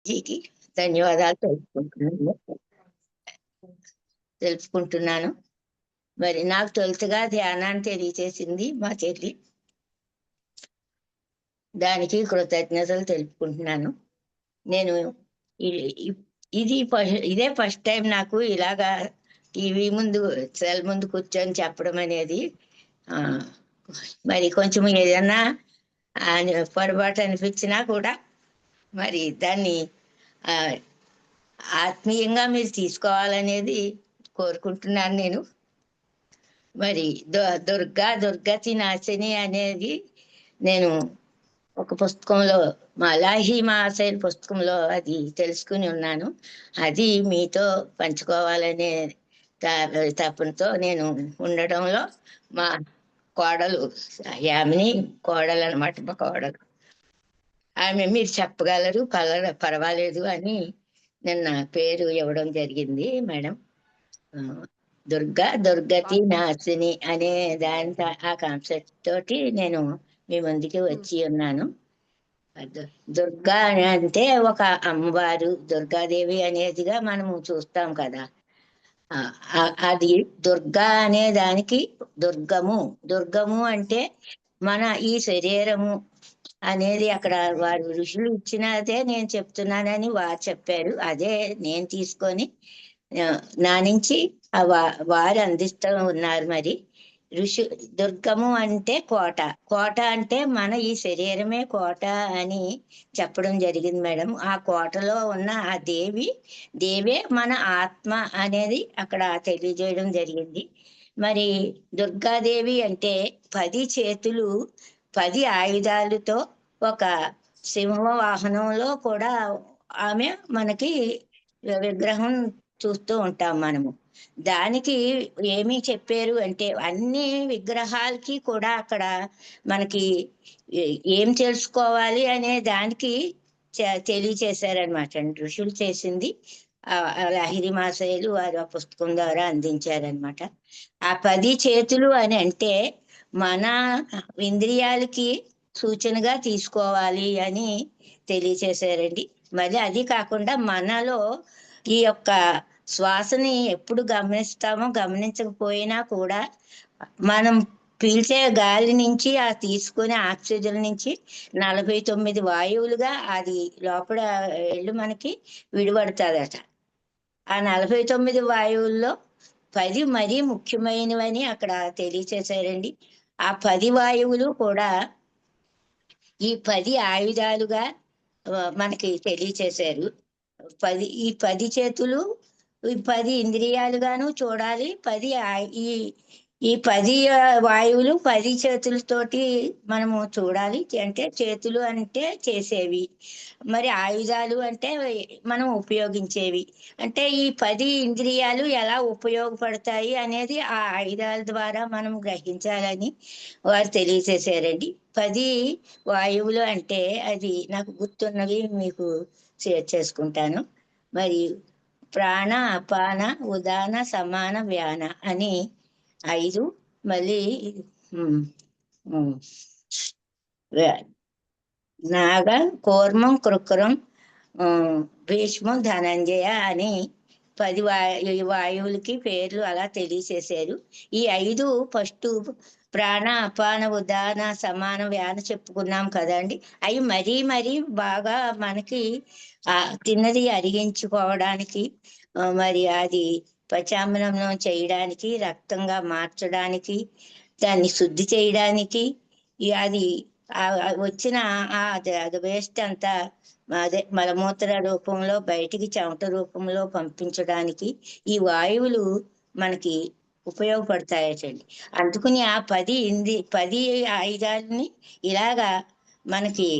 జీకి ధన్యవాదాలు తెలుపుకుంటున్నాను. మరి నాకు తొలుతగా ధ్యానాన్ని తెలియచేసింది మా చెల్లి. దానికి కృతజ్ఞతలు తెలుపుకుంటున్నాను. నేను ఇదే ఫస్ట్ టైం నాకు ఇలాగా టీవీ ముందు సెల్ ముందు కూర్చొని చెప్పడం అనేది. మరి కొంచెం ఏదన్నా పొరపాటు అనిపించినా కూడా మరి దాన్ని ఆత్మీయంగా మీరు తీసుకోవాలనేది కోరుకుంటున్నాను నేను. మరి దుర్గతి నాశిని అనేది నేను ఒక పుస్తకంలో మలాహి మహాశయుల పుస్తకంలో అది తెలుసుకుని ఉన్నాను. అది మీతో పంచుకోవాలనే తపనతో నేను ఉండడంలో మా కోడలు యామిని కోడలు అనమాట, మా కోడలు ఆమె మీరు చెప్పగలరు పర్వాలేదు అని నిన్న పేరు ఇవ్వడం జరిగింది మేడం. దుర్గతి నాశిని అనే ఆ కాన్సెప్ట్ తోటి నేను మీ ముందుకి వచ్చి ఉన్నాను. దుర్గా అంటే ఒక అమ్మవారు, దుర్గాదేవి అనేదిగా మనము చూస్తాం కదా. అది దుర్గా అనే దానికి దుర్గము అంటే మన ఈ శరీరము అనేది అక్కడ వారు ఋషులు ఇచ్చినదే నేను చెప్తున్నానని వారు చెప్పారు. అదే నేను తీసుకొని నా నుంచి వారు అందిస్తూ ఉన్నారు. మరి దుర్గము అంటే కోట అంటే మన ఈ శరీరమే కోట అని చెప్పడం జరిగింది మేడం. ఆ కోటలో ఉన్న ఆ దేవే మన ఆత్మ అనేది అక్కడ తెలియజేయడం జరిగింది. మరి దుర్గాదేవి అంటే 10 చేతులు 10 ఆయుధాలతో ఒక సింహ వాహనంలో కూడా ఆమె మనకి విగ్రహం చూస్తూ ఉంటాం మనము. దానికి ఏమి చెప్పారు అంటే అన్ని విగ్రహాలకి కూడా అక్కడ మనకి ఏం తెలుసుకోవాలి అనే దానికి తెలియచేశారనమాట. ఋషులు చేసింది లాహిరి మహాశయులు వారు ఆ పుస్తకం ద్వారా అందించారనమాట. ఆ 10 చేతులు అని అంటే మన ఇంద్రియాలకి సూచనగా తీసుకోవాలి అని తెలియచేశారండి. మరి అది కాకుండా మనలో ఈ యొక్క శ్వాసని ఎప్పుడు గమనిస్తామో గమనించకపోయినా కూడా మనం పీల్చే గాలి నుంచి ఆ తీసుకునే ఆక్సిజన్ నుంచి 49 వాయువులుగా అది లోపల వెళ్ళి మనకి విడిపడుతుందట. ఆ 49 వాయువుల్లో 10 మరీ ముఖ్యమైనవని అక్కడ తెలియచేశారండి. ఆ 10 వాయువులు కూడా ఈ 10 ఆయుధాలుగా మనకి తెలియచేశారు. ఈ 10 చేతులు 10 ఇంద్రియాలుగాను చూడాలి. ఈ 10 వాయువులు 10 చేతులతోటి మనము చూడాలి. అంటే చేతులు అంటే చేసేవి, మరి ఆయుధాలు అంటే మనం ఉపయోగించేవి. అంటే ఈ 10 ఇంద్రియాలు ఎలా ఉపయోగపడతాయి అనేది ఆ ఆయుధాల ద్వారా మనం గ్రహించాలని వారు తెలియచేశారండి. 10 వాయువులు అంటే అది నాకు గుర్తున్నవి మీకు షేర్ చేసుకుంటాను. మరి ప్రాణ, అపాన, ఉదాన, సమాన, వ్యాన అని 5. మళ్ళీ నాగ, కూర్మం, కృక్రం, భీష్మం, ధనంజయ అని 10 వాయువులకి పేర్లు అలా తెలియచేశారు. ఈ 5 ఫస్ట్ ప్రాణ, అపాన, ఉదాన, సమాన, వ్యాన చెప్పుకున్నాం కదండి. అవి మరీ బాగా మనకి తిన్నది అరిగించుకోవడానికి, మరి అది ప్రత్యామ్నాయం చేయడానికి, రక్తంగా మార్చడానికి, దాన్ని శుద్ధి చేయడానికి, అది వచ్చిన అది వేస్ట్ అంతా అదే మలమూత్ర రూపంలో బయటికి చెమట రూపంలో పంపించడానికి ఈ వాయువులు మనకి ఉపయోగపడతాయటండి. అందుకని ఆ 10 ఆయుధాలని ఇలాగా మనకి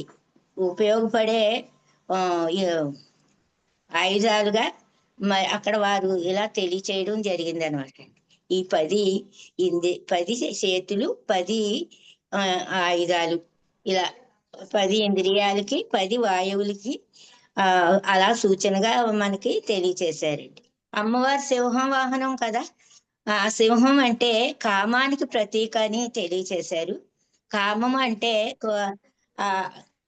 ఉపయోగపడే ఆయుధాలుగా అక్కడ వారు ఇలా తెలియచేయడం జరిగింది అనమాట. ఈ 10 చేతులు 10 ఆయుధాలు ఇలా 10 ఇంద్రియాలకి 10 వాయువులకి అలా సూచనగా మనకి తెలియచేశారండి. అమ్మవారి సింహం వాహనం కదా. ఆ సింహం అంటే కామానికి ప్రతీక అని తెలియచేశారు. కామం అంటే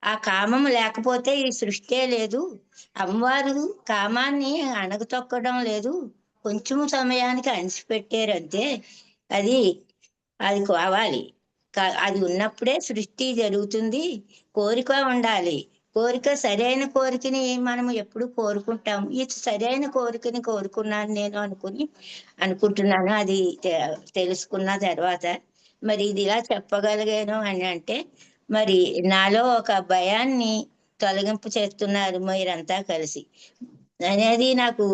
ఆ కామం లేకపోతే ఈ సృష్టే లేదు. అమ్మవారు కామాన్ని అణగతొక్కడం లేదు, కొంచెం సమయానికి అణిచిపెట్టారు అంతే. అది అది కావాలి. అది ఉన్నప్పుడే సృష్టి జరుగుతుంది. కోరిక ఉండాలి. కోరిక సరైన కోరికని మనం ఎప్పుడు కోరుకుంటాం. ఇది సరైన కోరికని కోరుకున్నాను నేను అనుకుంటున్నాను. అది తెలుసుకున్న తర్వాత మరి ఇది ఇలా చెప్పగలిగాను అని అంటే మరి నాలో ఒక భయాన్ని తొలగింపు చేస్తున్నారు మీరంతా కలిసి అనేది నాకు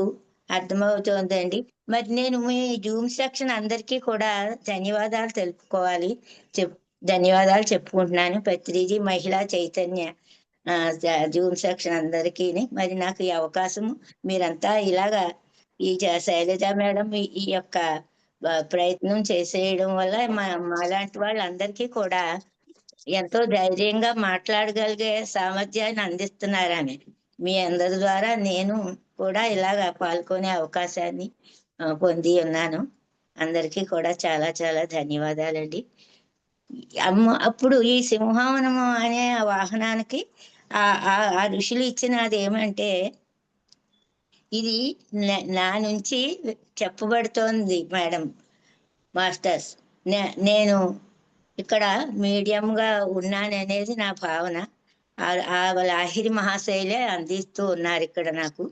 అర్థమవుతోందండి. మరి నేను మీ జూమ్ సెక్షన్ అందరికీ కూడా ధన్యవాదాలు తెలుపుకోవాలి. చెప్ ధన్యవాదాలు చెప్పుకుంటున్నాను. పత్రిజీ, మహిళా చైతన్య జూమ్ సెక్షన్ అందరికీని. మరి నాకు ఈ అవకాశము మీరంతా ఇలాగా ఈ శైలజ మేడం ఈ యొక్క ప్రయత్నం చేసేయడం వల్ల మాలాంటి వాళ్ళందరికీ కూడా ఎంతో ధైర్యంగా మాట్లాడగలిగే సామర్థ్యాన్ని అందిస్తున్నారు ఆమె. మీ అందరి ద్వారా నేను కూడా ఇలాగ పాల్గొనే అవకాశాన్ని పొంది ఉన్నాను. అందరికీ కూడా చాలా చాలా ధన్యవాదాలండి. అప్పుడు ఈ సింహావనము అనే వాహనానికి ఆ ఋషులు ఇచ్చినది ఏమంటే, ఇది నా నుంచి చెప్పబడుతోంది మేడం, మాస్టర్స్. నేను ఇక్కడ మీడియంగా ఉన్నాననేది నా భావన. ఆ లాహిరి మహాశైలే అందిస్తూ ఉన్నారు ఇక్కడ నాకు.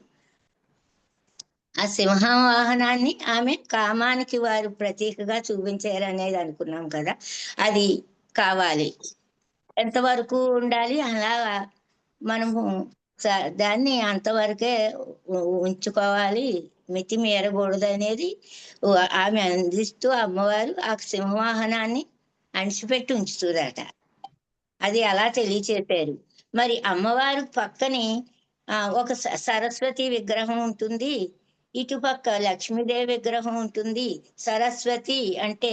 ఆ సింహం వాహనాన్ని ఆమె కామానికి వారు ప్రతీకగా చూపించారనేది అనుకున్నాం కదా, అది కావాలి. ఎంతవరకు ఉండాలి అలాగా మనము దాన్ని అంతవరకే ఉంచుకోవాలి, మితి మీరకూడదు అనేది ఆమె అందిస్తూ అమ్మవారు ఆ సింహవాహనాన్ని అణిచిపెట్టి ఉంచుతుందట. అది అలా తెలియచేశారు. మరి అమ్మవారు పక్కనే ఒక సరస్వతి విగ్రహం ఉంటుంది, ఇటుపక్క లక్ష్మీదేవి విగ్రహం ఉంటుంది. సరస్వతి అంటే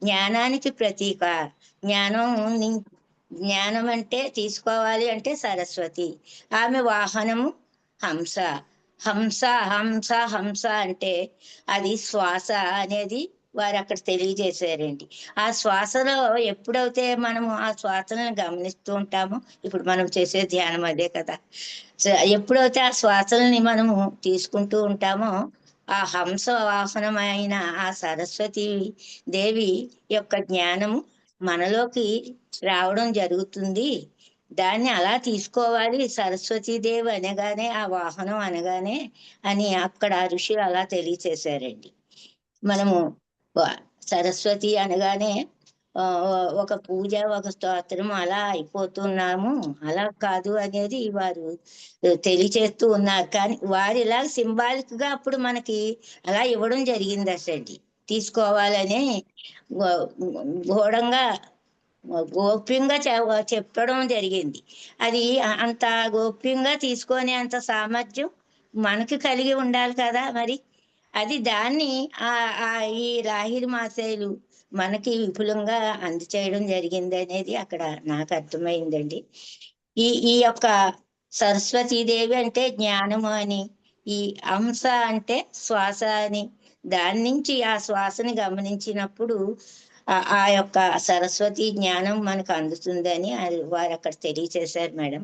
జ్ఞానానికి ప్రతీక. జ్ఞానం అంటే తీసుకోవాలి అంటే సరస్వతి. ఆమె వాహనము హంస. హంస హంస హంస అంటే అది శ్వాస అనేది వారు అక్కడ తెలియజేశారండి. ఆ శ్వాసలో ఎప్పుడైతే మనము ఆ శ్వాసలను గమనిస్తూ ఉంటామో, ఇప్పుడు మనం చేసే ధ్యానం అదే కదా, ఎప్పుడైతే ఆ శ్వాసల్ని మనము తీసుకుంటూ ఉంటామో ఆ హంస వాహనమైన ఆ సరస్వతి దేవి యొక్క జ్ఞానము మనలోకి రావడం జరుగుతుంది. దాన్ని అలా తీసుకోవాలి. సరస్వతీదేవి అనగానే ఆ వాహనం అనగానే అని అక్కడ ఋషులు అలా తెలియచేశారండి. మనము సరస్వతి అనగానే ఒక పూజ, ఒక స్తోత్రం అలా అయిపోతున్నాము. అలా కాదు అనేది వారు తెలియచేస్తూ ఉన్నారు. కానీ వారు ఇలా సింబాలిక్ గా అప్పుడు మనకి అలా ఇవ్వడం జరిగింది. అసలు తీసుకోవాలని గూఢంగా గోప్యంగా చెప్పడం జరిగింది. అది అంత గోప్యంగా తీసుకొని అంత సామర్థ్యం మనకి కలిగి ఉండాలి కదా మరి. అది దాన్ని ఈ లాహిరి మాసేలు మనకి విపులంగా అందచేయడం జరిగింది అనేది అక్కడ నాకు అర్థమైందండి. ఈ యొక్క సరస్వతీదేవి అంటే జ్ఞానము అని, ఈ హంస అంటే శ్వాస అని, దాని నుంచి ఆ శ్వాసని గమనించినప్పుడు ఆ యొక్క సరస్వతి జ్ఞానం మనకు అందుతుందని వారు అక్కడ తెలియచేశారు మేడం,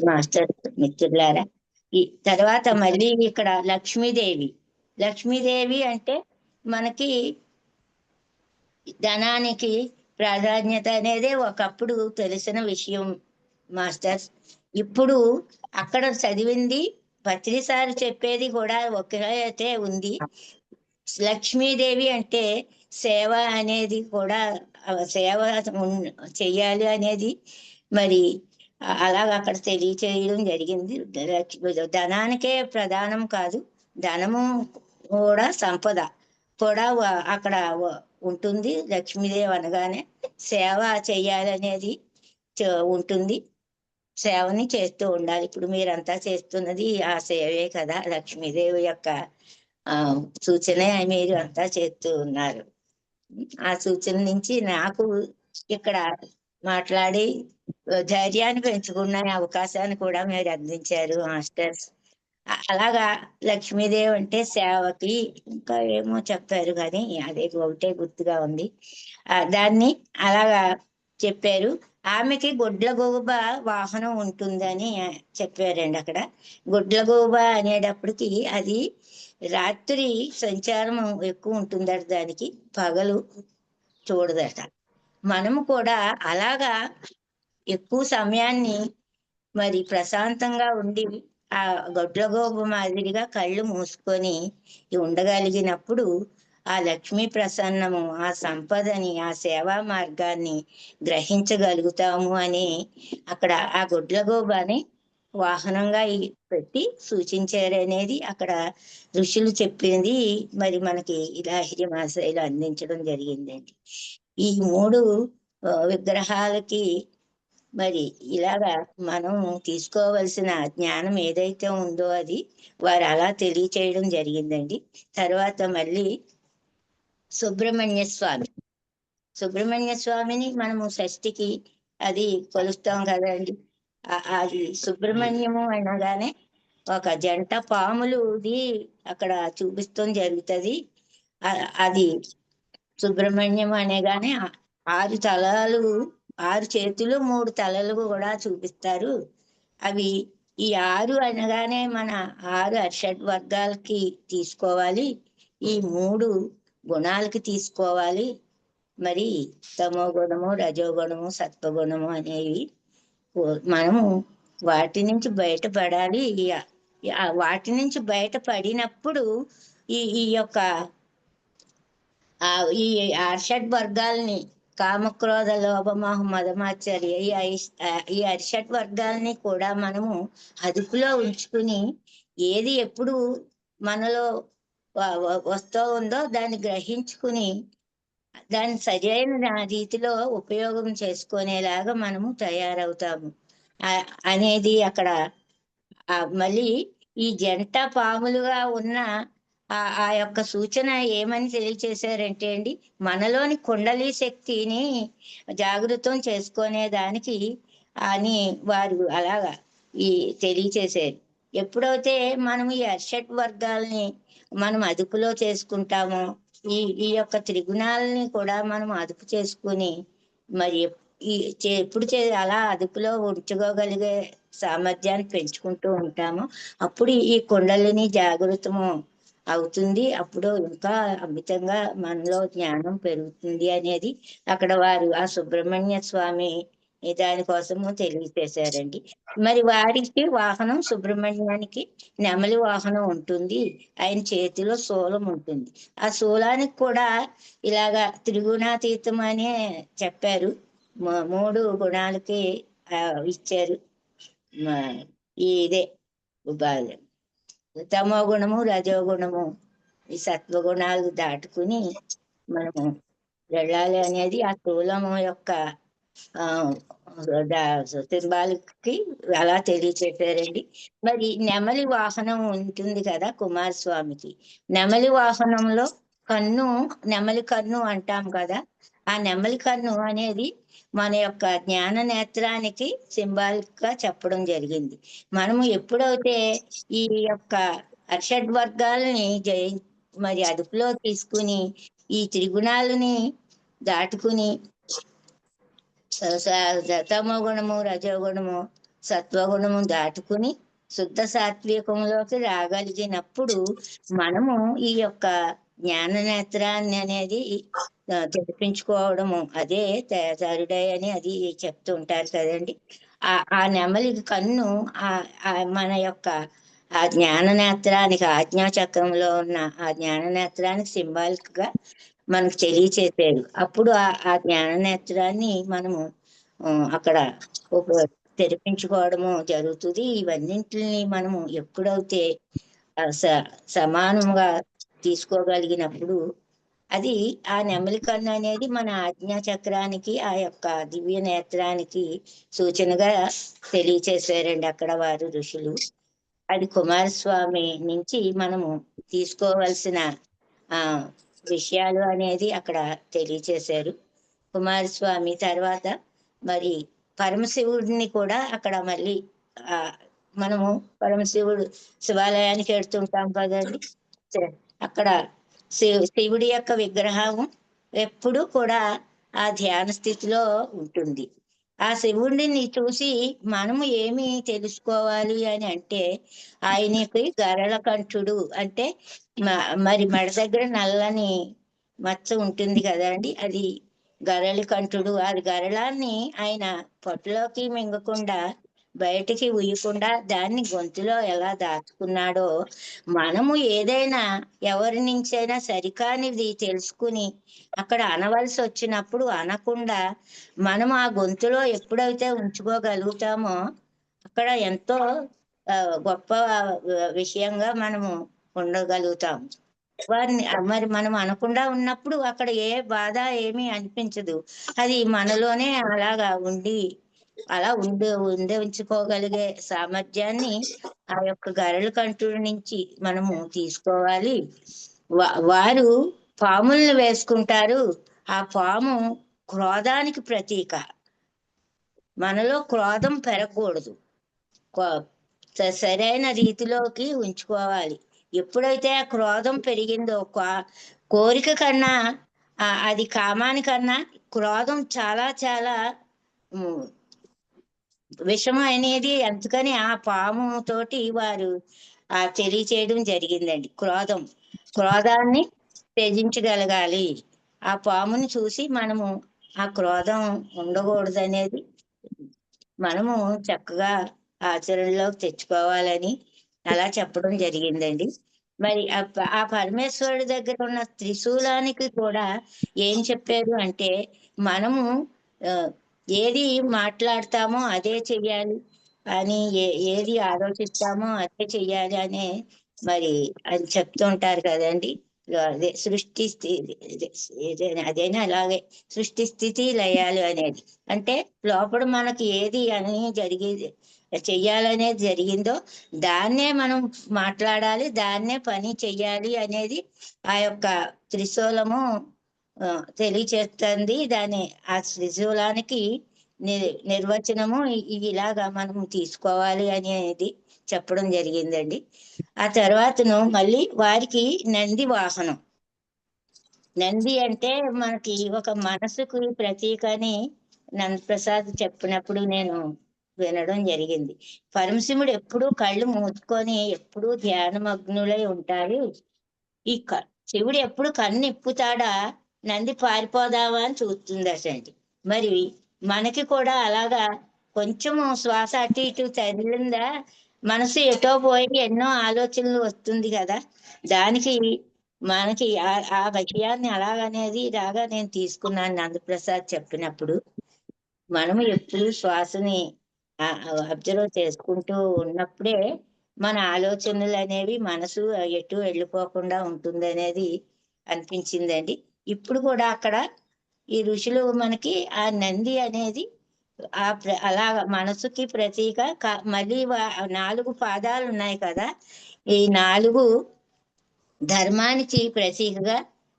మాస్టర్ మిత్రులారా. ఈ తర్వాత మళ్ళీ ఇక్కడ లక్ష్మీదేవి. లక్ష్మీదేవి అంటే మనకి ధనానికి ప్రాధాన్యత అనేదే ఒకప్పుడు తెలిసిన విషయం మాస్టర్స్. ఇప్పుడు అక్కడ చదివింది పత్రి సార్ చెప్పేది కూడా ఒకే ఉంది. లక్ష్మీదేవి అంటే సేవ అనేది కూడా, సేవ చెయ్యాలి అనేది మరి అలాగ అక్కడ తెలియచేయడం జరిగింది. ధనానికే ప్రధానం కాదు, ధనము కూడా సంపద కూడా అక్కడ ఉంటుంది. లక్ష్మీదేవి అనగానే సేవ చేయాలనేది ఉంటుంది. సేవని చేస్తూ ఉండాలి. ఇప్పుడు మీరంతా చేస్తున్నది ఆ సేవే కదా, లక్ష్మీదేవి యొక్క సూచనే మీరు అంతా చేస్తూ ఉన్నారు. ఆ సూచన నుంచి నాకు ఇక్కడ మాట్లాడి ధైర్యాన్ని పెంచుకున్న అవకాశాన్ని కూడా మీరు అందించారు మాస్టర్స్. అలాగా లక్ష్మీదేవి అంటే సేవకి ఇంకా ఏమో చెప్పారు కానీ అదే ఒకటే గుర్తుగా ఉంది. దాన్ని అలాగా చెప్పారు. ఆమెకి గుడ్లగూబ వాహనం ఉంటుందని చెప్పారండి అక్కడ. గుడ్లగూబ అనేటప్పటికి అది రాత్రి సంచారం ఎక్కువ ఉంటుందట దానికి, పగలు చూడదట. మనము కూడా అలాగా ఎక్కువ సమయాన్ని మరి ప్రశాంతంగా ఉండి ఆ గొడ్లగోబు మాదిరిగా కళ్ళు మూసుకొని ఉండగలిగినప్పుడు ఆ లక్ష్మీ ప్రసన్నము, ఆ సంపదని, ఆ సేవా మార్గాన్ని గ్రహించగలుగుతాము అని అక్కడ ఆ గుడ్లగోబని వాహనంగా పెట్టి సూచించారనేది అక్కడ ఋషులు చెప్పింది. మరి మనకి ఇలాహిరి మాసాయిలు అందించడం జరిగిందండి. ఈ మూడు విగ్రహాలకి మరి ఇలాగా మనం తీసుకోవలసిన జ్ఞానం ఏదైతే ఉందో అది వారు అలా తెలియచేయడం జరిగిందండి. తర్వాత మళ్ళీ సుబ్రహ్మణ్య స్వామి, సుబ్రహ్మణ్య స్వామిని మనము షష్ఠికి అది కొలుస్తాం కదండి. అది సుబ్రహ్మణ్యము అనగానే ఒక జంట పాములుది అక్కడ చూపిస్తాం జరుగుతుంది. అది సుబ్రహ్మణ్యం అనేగానే 6 తలలు, 6 చేతులు 3 తలలు కూడా చూపిస్తారు. అవి ఈ 6 అనగానే మన 6 అషడ్ వర్గాలకి తీసుకోవాలి, ఈ 3 గుణాలకి తీసుకోవాలి. మరి తమో గుణము, రజోగుణము, సత్వగుణము అనేవి మనము వాటి నుంచి బయటపడాలి. వాటి నుంచి బయటపడినప్పుడు ఈ ఈ యొక్క ఈ అర్షడ్ వర్గాల్ని, కామక్రోధ లోభమోహ మదమాచర్య, ఈ అర్షడ్ వర్గాల్ని కూడా మనము అదుపులో ఉంచుకుని ఏది ఎప్పుడు మనలో వస్తూ ఉందో దాన్ని గ్రహించుకుని దాన్ని సరైన రీతిలో ఉపయోగం చేసుకునేలాగా మనము తయారవుతాము అనేది అక్కడ. మళ్ళీ ఈ జంట పాములుగా ఉన్న ఆ యొక్క సూచన ఏమని తెలియచేశారంటే అండి, మనలోని కుండలి శక్తిని జాగృతం చేసుకునే దానికి అని వారు అలాగా ఈ తెలియచేశారు. ఎప్పుడైతే మనం ఈ అర్షడ్ వర్గాల్ని మనం అదుపులో చేసుకుంటామో, ఈ ఈ యొక్క త్రిగుణాలని కూడా మనం అదుపు చేసుకుని మరి ఈ ఎప్పుడు అలా అదుపులో ఉంచుకోగలిగే సామర్థ్యాన్ని పెంచుకుంటూ ఉంటాము, అప్పుడు ఈ కుండలిని జాగృతము అవుతుంది. అప్పుడు ఇంకా అమితంగా మనలో జ్ఞానం పెరుగుతుంది అనేది అక్కడ వారు ఆ సుబ్రహ్మణ్య స్వామి దానికోసము తెలియచేశారండి. మరి వారికి వాహనం, సుబ్రహ్మణ్యానికి నెమలి వాహనం ఉంటుంది, ఆయన చేతిలో శూలం ఉంటుంది. ఆ శూలానికి కూడా ఇలాగా త్రిగుణాతీతం అనే చెప్పారు. 3 గుణాలకి ఇచ్చారు. ఇదే తమో గుణము, రజోగుణము, ఈ సత్వగుణాలు దాటుకుని మనము వెళ్ళాలి అనేది ఆ స్థూలము యొక్క సింబాలిక్ కి అలా తెలియచేశారండి. మరి నెమలి వాహనం ఉంటుంది కదా కుమారస్వామికి, నెమలి వాహనంలో కన్ను, నెమలి కన్ను అంటాం కదా, ఆ నెమలి కన్ను అనేది మన యొక్క జ్ఞాన నేత్రానికి సింబాలిక్ గా చెప్పడం జరిగింది. మనము ఎప్పుడైతే ఈ యొక్క అర్షడ్ వర్గాలని మరి అదుపులో తీసుకుని ఈ త్రిగుణాలని దాటుకుని తమో గుణము, రజోగుణము, సత్వగుణము దాటుకుని శుద్ధ సాత్వికంలోకి రాగలిగినప్పుడు మనము ఈ యొక్క జ్ఞాన నేత్రాన్ని అనేది తెప్పించుకోవడము, అదే తేజారుడై అని అది చెప్తూ ఉంటారు కదండి. ఆ నెమలి కన్ను మన యొక్క ఆ జ్ఞాన నేత్రానికి, ఆజ్ఞాచక్రంలో ఉన్న ఆ జ్ఞాన నేత్రానికి సింబాలిక్ గా మనకు తెలియచేసారు. అప్పుడు ఆ జ్ఞాన నేత్రాన్ని మనము అక్కడ తెరిపించుకోవడము జరుగుతుంది. ఇవన్నింటిని మనము ఎప్పుడైతే సమానంగా తీసుకోగలిగినప్పుడు అది ఆ నెమలి కన్ను అనేది మన ఆజ్ఞా చక్రానికి, ఆ యొక్క దివ్య నేత్రానికి సూచనగా తెలియచేశారండి అక్కడ వారు ఋషులు. అది కుమారస్వామి నుంచి మనము తీసుకోవలసిన విషయాలు అనేది అక్కడ తెలియచేశారు. కుమారస్వామి తర్వాత మరి పరమశివుడిని కూడా అక్కడ మళ్ళీ మనము పరమశివుడు శివాలయానికి వెళ్తుంటాం కదండి, అక్కడ శివుడి యొక్క విగ్రహం ఎప్పుడు కూడా ఆ ధ్యాన స్థితిలో ఉంటుంది. ఆ శివుడిని చూసి మనము ఏమి తెలుసుకోవాలి అని అంటే, ఆయనకి గరళ కంఠుడు అంటే మరి మెడ దగ్గర నల్లని మచ్చ ఉంటుంది కదండి, అది గరళి కంఠుడు. అది గరళాన్ని ఆయన పొట్టలోకి మింగకుండా బయటికి ఉయ్యకుండా దాన్ని గొంతులో ఎలా దాచుకున్నాడో, మనము ఏదైనా ఎవరి నుంచైనా సరికానిది తెలుసుకుని అక్కడ అనవలసి వచ్చినప్పుడు అనకుండా మనం ఆ గొంతులో ఎప్పుడైతే ఉంచుకోగలుగుతామో అక్కడ ఎంతో గొప్ప విషయంగా మనము ఉండగలుగుతాం. వారిని మరి మనం అనకుండా ఉన్నప్పుడు అక్కడ ఏ బాధ ఏమీ అనిపించదు. అది మనలోనే అలాగా ఉండి అలా ఉంచుకోగలిగే సామర్థ్యాన్ని ఆ యొక్క గరళ కంఠుడి నుంచి మనము తీసుకోవాలి. వారు పాములను వేసుకుంటారు. ఆ పాము క్రోధానికి ప్రతీక. మనలో క్రోధం పెరగకూడదు. సరైన రీతిలోకి ఉంచుకోవాలి. ఎప్పుడైతే ఆ క్రోధం పెరిగిందో కోరిక కన్నా అది కామానికన్నా క్రోధం చాలా చాలా విషం అనేది. అందుకని ఆ పాము తోటి వారు తెలియచేయడం జరిగిందండి. క్రోధాన్ని త్యజించగలగాలి. ఆ పాముని చూసి మనము ఆ క్రోధం ఉండకూడదనేది మనము చక్కగా ఆచరణలోకి తెచ్చుకోవాలని అలా చెప్పడం జరిగిందండి. మరి ఆ పరమేశ్వరుడి దగ్గర ఉన్న త్రిశూలానికి కూడా ఏం చెప్పారు అంటే, మనము ఏది మాట్లాడతామో అదే చెయ్యాలి అని, ఏది ఆలోచిస్తామో అదే చెయ్యాలి అనే మరి అది చెప్తుంటారు కదండి. అదే సృష్టి అదేనా అలాగే సృష్టి స్థితి లయాలు అనేది. అంటే లోపల మనకి ఏది అని చెయ్యాలనేది జరిగిందో దాన్నే మనం మాట్లాడాలి, దాన్నే పని చెయ్యాలి అనేది ఆ యొక్క త్రిశూలము తెలియచేస్తుంది. ఆ త్రిశూలానికి నిర్వచనము ఇలాగా మనం తీసుకోవాలి అనేది చెప్పడం జరిగిందండి. ఆ తర్వాతను మళ్ళీ వారికి నంది వాహనం. నంది అంటే మనకి ఒక మనసుకు ప్రతీక అని నందప్రసాద్ చెప్పినప్పుడు నేను వినడం జరిగింది. పరమశివుడు ఎప్పుడూ కళ్ళు మూసుకొని ఎప్పుడూ ధ్యానమగ్నులై ఉంటారు. ఈ శివుడు ఎప్పుడు కన్ను ఇప్పుతాడా నంది పారిపోదామా అని చూస్తుందటండి. మరి మనకి కూడా అలాగా కొంచెము శ్వాస అటు ఇటు తగిలిందా మనసు ఎటో పోయి ఎన్నో ఆలోచనలు వస్తుంది కదా. దానికి మనకి ఆ విషయాన్ని అలాగనేది ఇలాగా నేను తీసుకున్నాను నందప్రసాద్ చెప్పినప్పుడు. మనము ఎప్పుడు శ్వాసని అబ్జర్వ్ చేసుకుంటూ ఉన్నప్పుడే మన ఆలోచనలు అనేవి మనసు ఎటు వెళ్ళిపోకుండా ఉంటుంది అనేది అనిపించిందండి. ఇప్పుడు కూడా అక్కడ ఈ ఋషులు మనకి ఆ నంది అనేది అలా మనసుకి ప్రతీక. మళ్ళీ 4 పాదాలు ఉన్నాయి కదా, ఈ 4 ధర్మానికి ప్రతీకగా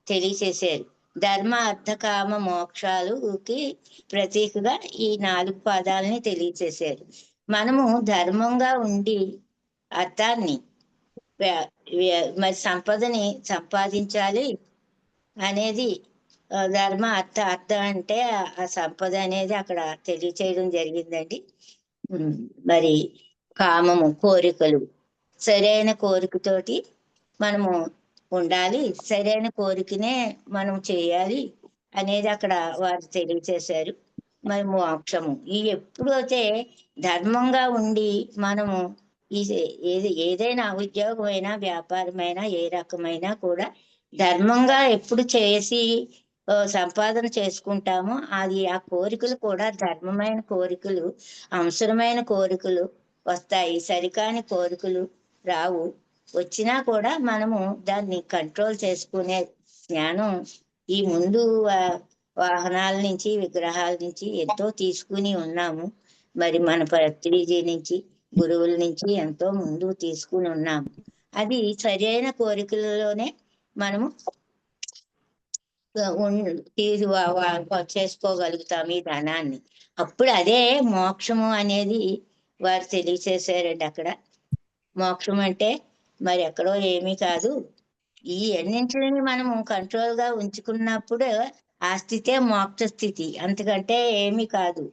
తెలియచేశారు. ధర్మ అర్థ కామ మోక్షాలుకి ప్రతీకగా ఈ 4 పాదాలని తెలియచేశారు. మనము ధర్మంగా ఉండి అర్థాన్ని మరి సంపదని సంపాదించాలి అనేది ధర్మ అర్థం అంటే ఆ సంపద అనేది అక్కడ తెలియచేయడం జరిగిందండి. మరి కామము కోరికలు, సరైన కోరికతోటి మనము ఉండాలి, సరైన కోరికనే మనం చేయాలి అనేది అక్కడ వారు తెలియచేశారు. మరి మోక్షము ఈ ఎప్పుడైతే ధర్మంగా ఉండి మనము ఏదైనా ఉద్యోగమైనా వ్యాపారమైనా ఏ రకమైనా కూడా ధర్మంగా ఎప్పుడు చేసి సంపాదన చేసుకుంటామో అది ఆ కోరికలు కూడా ధర్మమైన కోరికలు, అవసరమైన కోరికలు వస్తాయి. సరికాని కోరికలు రావు. వచ్చినా కూడా మనము దాన్ని కంట్రోల్ చేసుకునే జ్ఞానం ఈ ముందు వాహనాల నుంచి విగ్రహాల నుంచి ఎంతో తీసుకుని ఉన్నాము. మరి మన పత్రిజీ నుంచి గురువుల నుంచి ఎంతో ముందు తీసుకుని ఉన్నాము. అది సరైన కోరికలలోనే మనము చేసుకోగలుగుతాం ఈ ధనాన్ని. అప్పుడు అదే మోక్షము అనేది వారు తెలియచేశారండి అక్కడ. మోక్షం అంటే మరి ఎక్కడో ఏమీ కాదు, ఈ అన్నింటిని మనము కంట్రోల్ గా ఉంచుకున్నప్పుడు ఆ స్థితే మోక్ష స్థితి, అంతకంటే ఏమీ కాదు.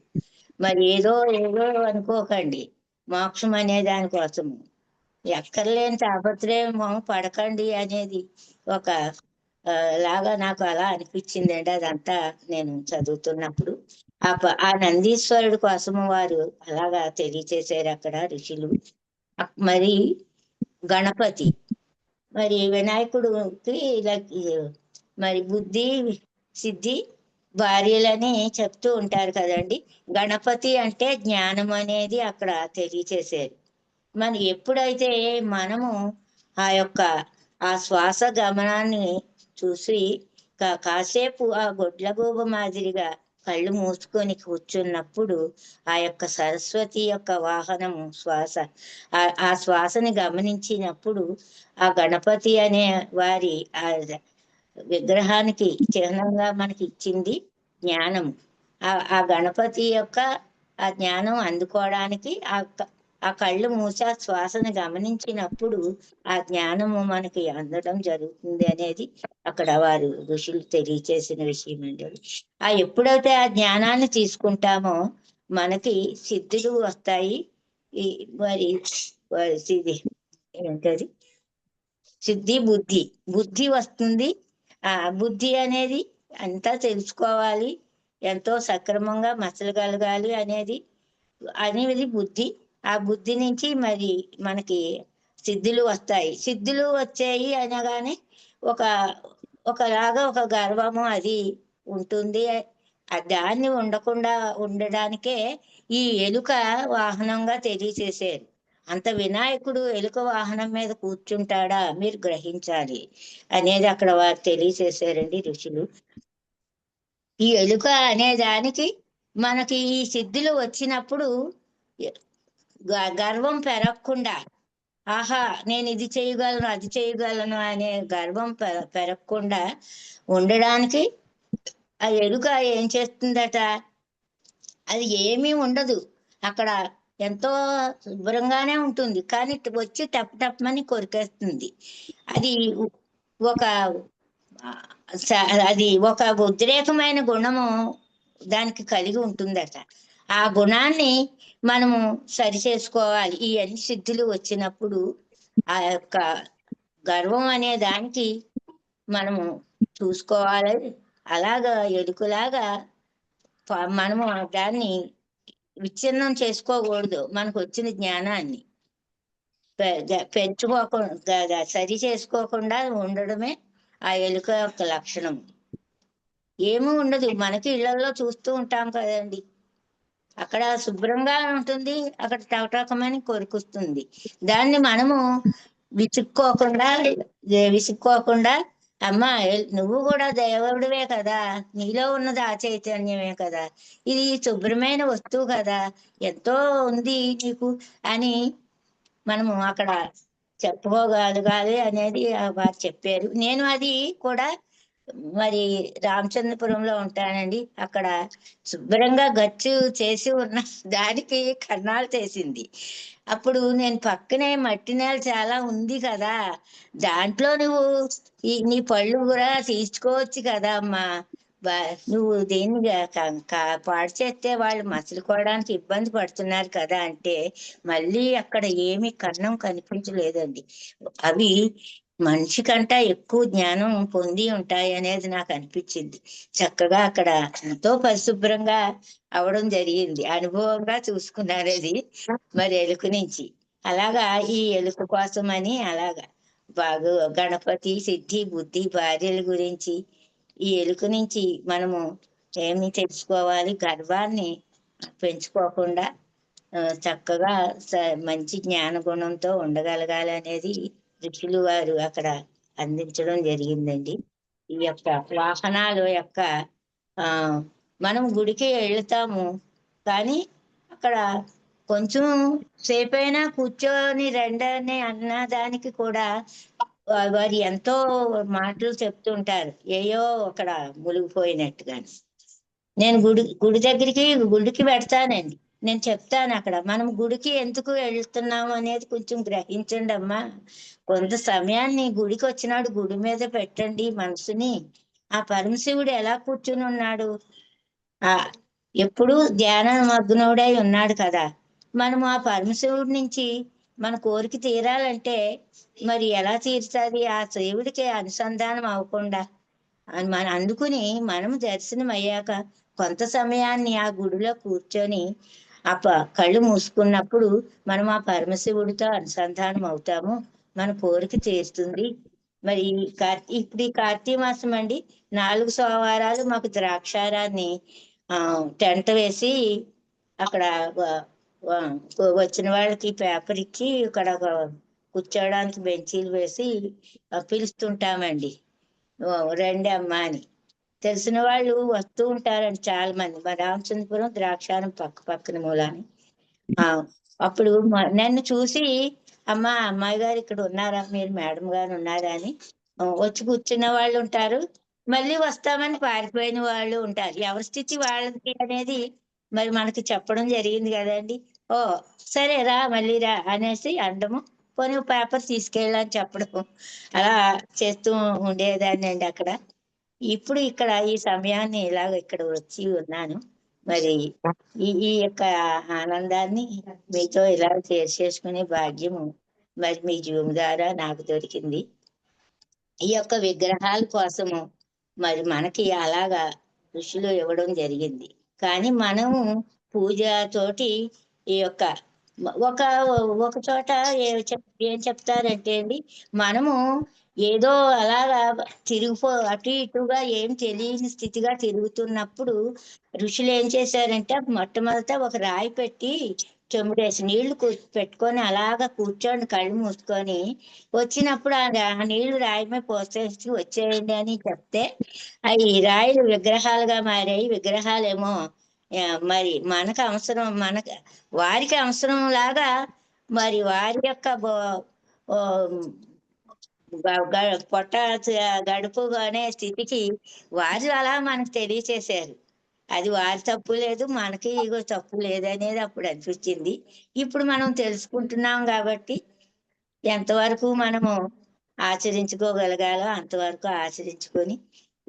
మరి ఏదో ఏదో అనుకోకండి. మోక్షం అనే దానికోసము ఎక్కర్లేని తాపత్రయం పడకండి అనేది ఒక లాగా నాకు అలా అనిపించిందండి. అదంతా నేను చదువుతున్నప్పుడు ఆ నందీశ్వరుడు కోసము వారు అలాగా తెలియచేశారు అక్కడ ఋషులు. మరి గణపతి, మరి వినాయకుడికి మరి బుద్ధి సిద్ధి భార్యలని చెప్తూ ఉంటారు కదండి. గణపతి అంటే జ్ఞానం అనేది అక్కడ తెలియచేశారు. మరి ఎప్పుడైతే మనము ఆ యొక్క ఆ శ్వాస గమనాన్ని చూసి కాసేపు ఆ గొడ్లగూబ మాదిరిగా కళ్ళు మూసుకొని కూర్చున్నప్పుడు ఆ యొక్క సరస్వతి యొక్క వాహనము శ్వాస, ఆ శ్వాసని గమనించినప్పుడు ఆ గణపతి అనే వారి ఆ విగ్రహానికి చిహ్నంగా మనకి ఇచ్చింది జ్ఞానం. ఆ గణపతి యొక్క ఆ జ్ఞానం అందుకోవడానికి ఆ కళ్ళు మూసా శ్వాసను గమనించినప్పుడు ఆ జ్ఞానము మనకి అందడం జరుగుతుంది అనేది అక్కడ వారు ఋషులు తెలియచేసిన విషయం అండి. ఎప్పుడైతే ఆ జ్ఞానాన్ని తీసుకుంటామో మనకి సిద్ధులు వస్తాయి. ఈ మరి ఇది ఏంటది, సిద్ధి బుద్ధి, బుద్ధి వస్తుంది. ఆ బుద్ధి అనేది అంతా తెలుసుకోవాలి, ఎంతో సక్రమంగా మసలగలగాలి అనేది బుద్ధి. ఆ బుద్ధి నుంచి మరి మనకి సిద్ధులు వస్తాయి. సిద్ధులు వచ్చాయి అనగానే ఒక ఒకలాగా ఒక గర్వము అది ఉంటుంది. దాన్ని ఉండకుండా ఉండడానికే ఈ ఎలుక వాహనంగా తెలియచేశారు. అంత వినాయకుడు ఎలుక వాహనం మీద కూర్చుంటాడా మీరు గ్రహించాలి అనేది అక్కడ వారు తెలియచేశారండి ఋషులు. ఈ ఎలుక అనే దానికి మనకి ఈ సిద్ధులు వచ్చినప్పుడు గర్వం పెరగకుండా, ఆహా నేను ఇది చేయగలను అది చేయగలను అనే గర్వం పెరగకుండా ఉండడానికి ఆ ఎలుక ఏం చేస్తుందట, అది ఏమీ ఉండదు అక్కడ, ఎంతో శుభ్రంగానే ఉంటుంది, కానీ వచ్చి టప్ టప్మని కొరికేస్తుంది. అది ఒక అది ఒక ఉద్రేకమైన గుణము దానికి కలిగి ఉంటుందట. ఆ గుణాన్ని మనము సరి చేసుకోవాలి. ఈ అన్ని సిద్ధులు వచ్చినప్పుడు ఆ యొక్క గర్వం అనే దానికి మనము చూసుకోవాలి. అలాగా ఎలుకలాగా మనము దాన్ని విచ్ఛిన్నం చేసుకోకూడదు. మనకు వచ్చిన జ్ఞానాన్ని పెంచుకోకుండా సరి చేసుకోకుండా ఉండడమే ఆ ఎలుక యొక్క లక్షణం. ఏమీ ఉండదు, మనకి ఇళ్లలో చూస్తూ ఉంటాం కదండి, అక్కడ శుభ్రంగా ఉంటుంది, అక్కడ టకటకమని కొరుకుస్తుంది. దాన్ని మనము విసుక్కోకుండా అమ్మా నువ్వు కూడా దేవుడివే కదా, నీలో ఉన్నది ఆ చైతన్యమే కదా, ఇది శుభ్రమైన వస్తువు కదా, ఎంతో ఉంది నీకు అని మనము అక్కడ చెప్పుకోగలగాలి అనేది వారు చెప్పారు. నేను అది కూడా మరి రామచంద్రపురంలో ఉంటానండి. అక్కడ శుభ్రంగా గచ్చు చేసి ఉన్న దానికి కన్నాలు చేసింది. అప్పుడు నేను పక్కనే మట్టి నేల చాలా ఉంది కదా, దాంట్లో నువ్వు నీ పళ్ళు కూడా తీర్చుకోవచ్చు కదా అమ్మా, నువ్వు దేన్ని పాడు చేస్తే వాళ్ళు మసులుకోవడానికి ఇబ్బంది పడుతున్నారు కదా అంటే మళ్ళీ అక్కడ ఏమి కన్నం కనిపించలేదండి. అవి మనిషి కంటే ఎక్కువ జ్ఞానం పొంది ఉంటాయి అనేది నాకు అనిపించింది. చక్కగా అక్కడ ఎంతో పరిశుభ్రంగా అవడం జరిగింది. అనుభవంగా చూసుకున్నారు అది మరి ఎలుక నుంచి. అలాగా ఈ ఎలుక కోసం అని అలాగా బాగా గణపతి సిద్ధి బుద్ధి భార్యల గురించి ఈ ఎలుక నుంచి మనము ఏమి తెలుసుకోవాలి, గర్వాన్ని పెంచుకోకుండా చక్కగా మంచి జ్ఞాన గుణంతో ఉండగలగాలి అనేది ఋషులు వారు అక్కడ అందించడం జరిగిందండి. ఈ యొక్క వాహనాల యొక్క ఆ మనం గుడికి వెళ్తాము, కానీ అక్కడ కొంచెం సేపైనా కూర్చొని రెండని అన్నదానికి కూడా వారు ఎంతో మాటలు చెప్తుంటారు, ఏయో అక్కడ మునిగిపోయినట్టుగా. నేను గుడికి పెడతానండి, నేను చెప్తాను అక్కడ మనం గుడికి ఎందుకు వెళ్తున్నాము అనేది కొంచెం గ్రహించండి అమ్మా, కొంత సమయాన్ని గుడికి వచ్చినాడు గుడి మీద పెట్టండి మనసుని. ఆ పరమశివుడు ఎలా కూర్చుని ఉన్నాడు, ఆ ఎప్పుడు ధ్యాన మగ్నుడై ఉన్నాడు కదా. మనం ఆ పరమశివుడి నుంచి మన కోరిక తీరాలంటే మరి ఎలా తీరుతుంది? ఆ శివుడికి అనుసంధానం అవ్వకుండా మన అందుకుని మనం దర్శనం అయ్యాక కొంత సమయాన్ని ఆ గుడిలో కూర్చొని కళ్ళు మూసుకున్నప్పుడు మనం ఆ పరమశివుడితో అనుసంధానం అవుతాము. మన కోరిక తీరుతుంది. మరి ఇప్పుడు ఈ కార్తీక మాసం అండి, 4 సోమవారాలు మాకు ద్రాక్షారాన్ని టెంట్ వేసి అక్కడ వచ్చిన వాళ్ళకి పేపర్ ఇచ్చి ఇక్కడ కూర్చోడానికి బెంచీలు వేసి పిలుస్తుంటామండి. రండి అమ్మా అని. తెలిసిన వాళ్ళు వస్తూ ఉంటారండి చాలా మంది. మా రామచంద్రపురం ద్రాక్షారం పక్కన మూలాని. అప్పుడు నన్ను చూసి అమ్మా అమ్మాయి గారు ఇక్కడ ఉన్నారా, మీరు మేడం గారు ఉన్నారా అని వచ్చి కూర్చున్న వాళ్ళు ఉంటారు. మళ్ళీ వస్తామని పారిపోయిన వాళ్ళు ఉంటారు. ఎవరి స్థితి వాళ్ళది అనేది మరి మనకి చెప్పడం జరిగింది కదండి. ఓ సరే రా మళ్ళీ రా అనేసి అండము, పోనీ పేపర్ తీసుకెళ్ళని చెప్పడం, అలా చేస్తూ ఉండేదాన్ని అండి అక్కడ. ఇప్పుడు ఇక్కడ ఈ సమయాన్ని ఇలాగ ఇక్కడ వచ్చి ఉన్నాను. మరి ఈ యొక్క ఆనందాన్ని మీతో ఇలా షేర్ చేసుకునే భాగ్యము మరి మీ జూమ్ ద్వారా నాకు దొరికింది. ఈ యొక్క విగ్రహాల కోసము మరి మనకి అలాగా ఋషులు ఇవ్వడం జరిగింది. కానీ మనము పూజ తోటి ఈ యొక్క ఒక ఒక చోట ఏం చెప్తారంటే అండి, మనము ఏదో అలాగా అటు ఇటుగా ఏం తెలియని స్థితిగా తిరుగుతున్నప్పుడు ఋషులు ఏం చేశారంటే మొట్టమొదట ఒక రాయి పెట్టి చెముడేసి నీళ్లు పెట్టుకొని అలాగా కూర్చొని కళ్ళు మూసుకొని వచ్చినప్పుడు ఆ నీళ్లు రాయి మీద పోసేసి వచ్చేయండి అని చెప్తే అవి రాయిలు విగ్రహాలుగా మారాయి. విగ్రహాలేమో మరి మనకు అవసరం, వారికి అవసరం లాగా మరి వారి యొక్క పొట్ట గడుపు అనే స్థితికి వారు అలా మనకు తెలియచేశారు. అది వారి తప్పు లేదు, మనకి ఇగో తప్పు లేదు అనేది అప్పుడు అనిపించింది. ఇప్పుడు మనం తెలుసుకుంటున్నాం కాబట్టి ఎంతవరకు మనము ఆచరించుకోగలగాలో అంతవరకు ఆచరించుకొని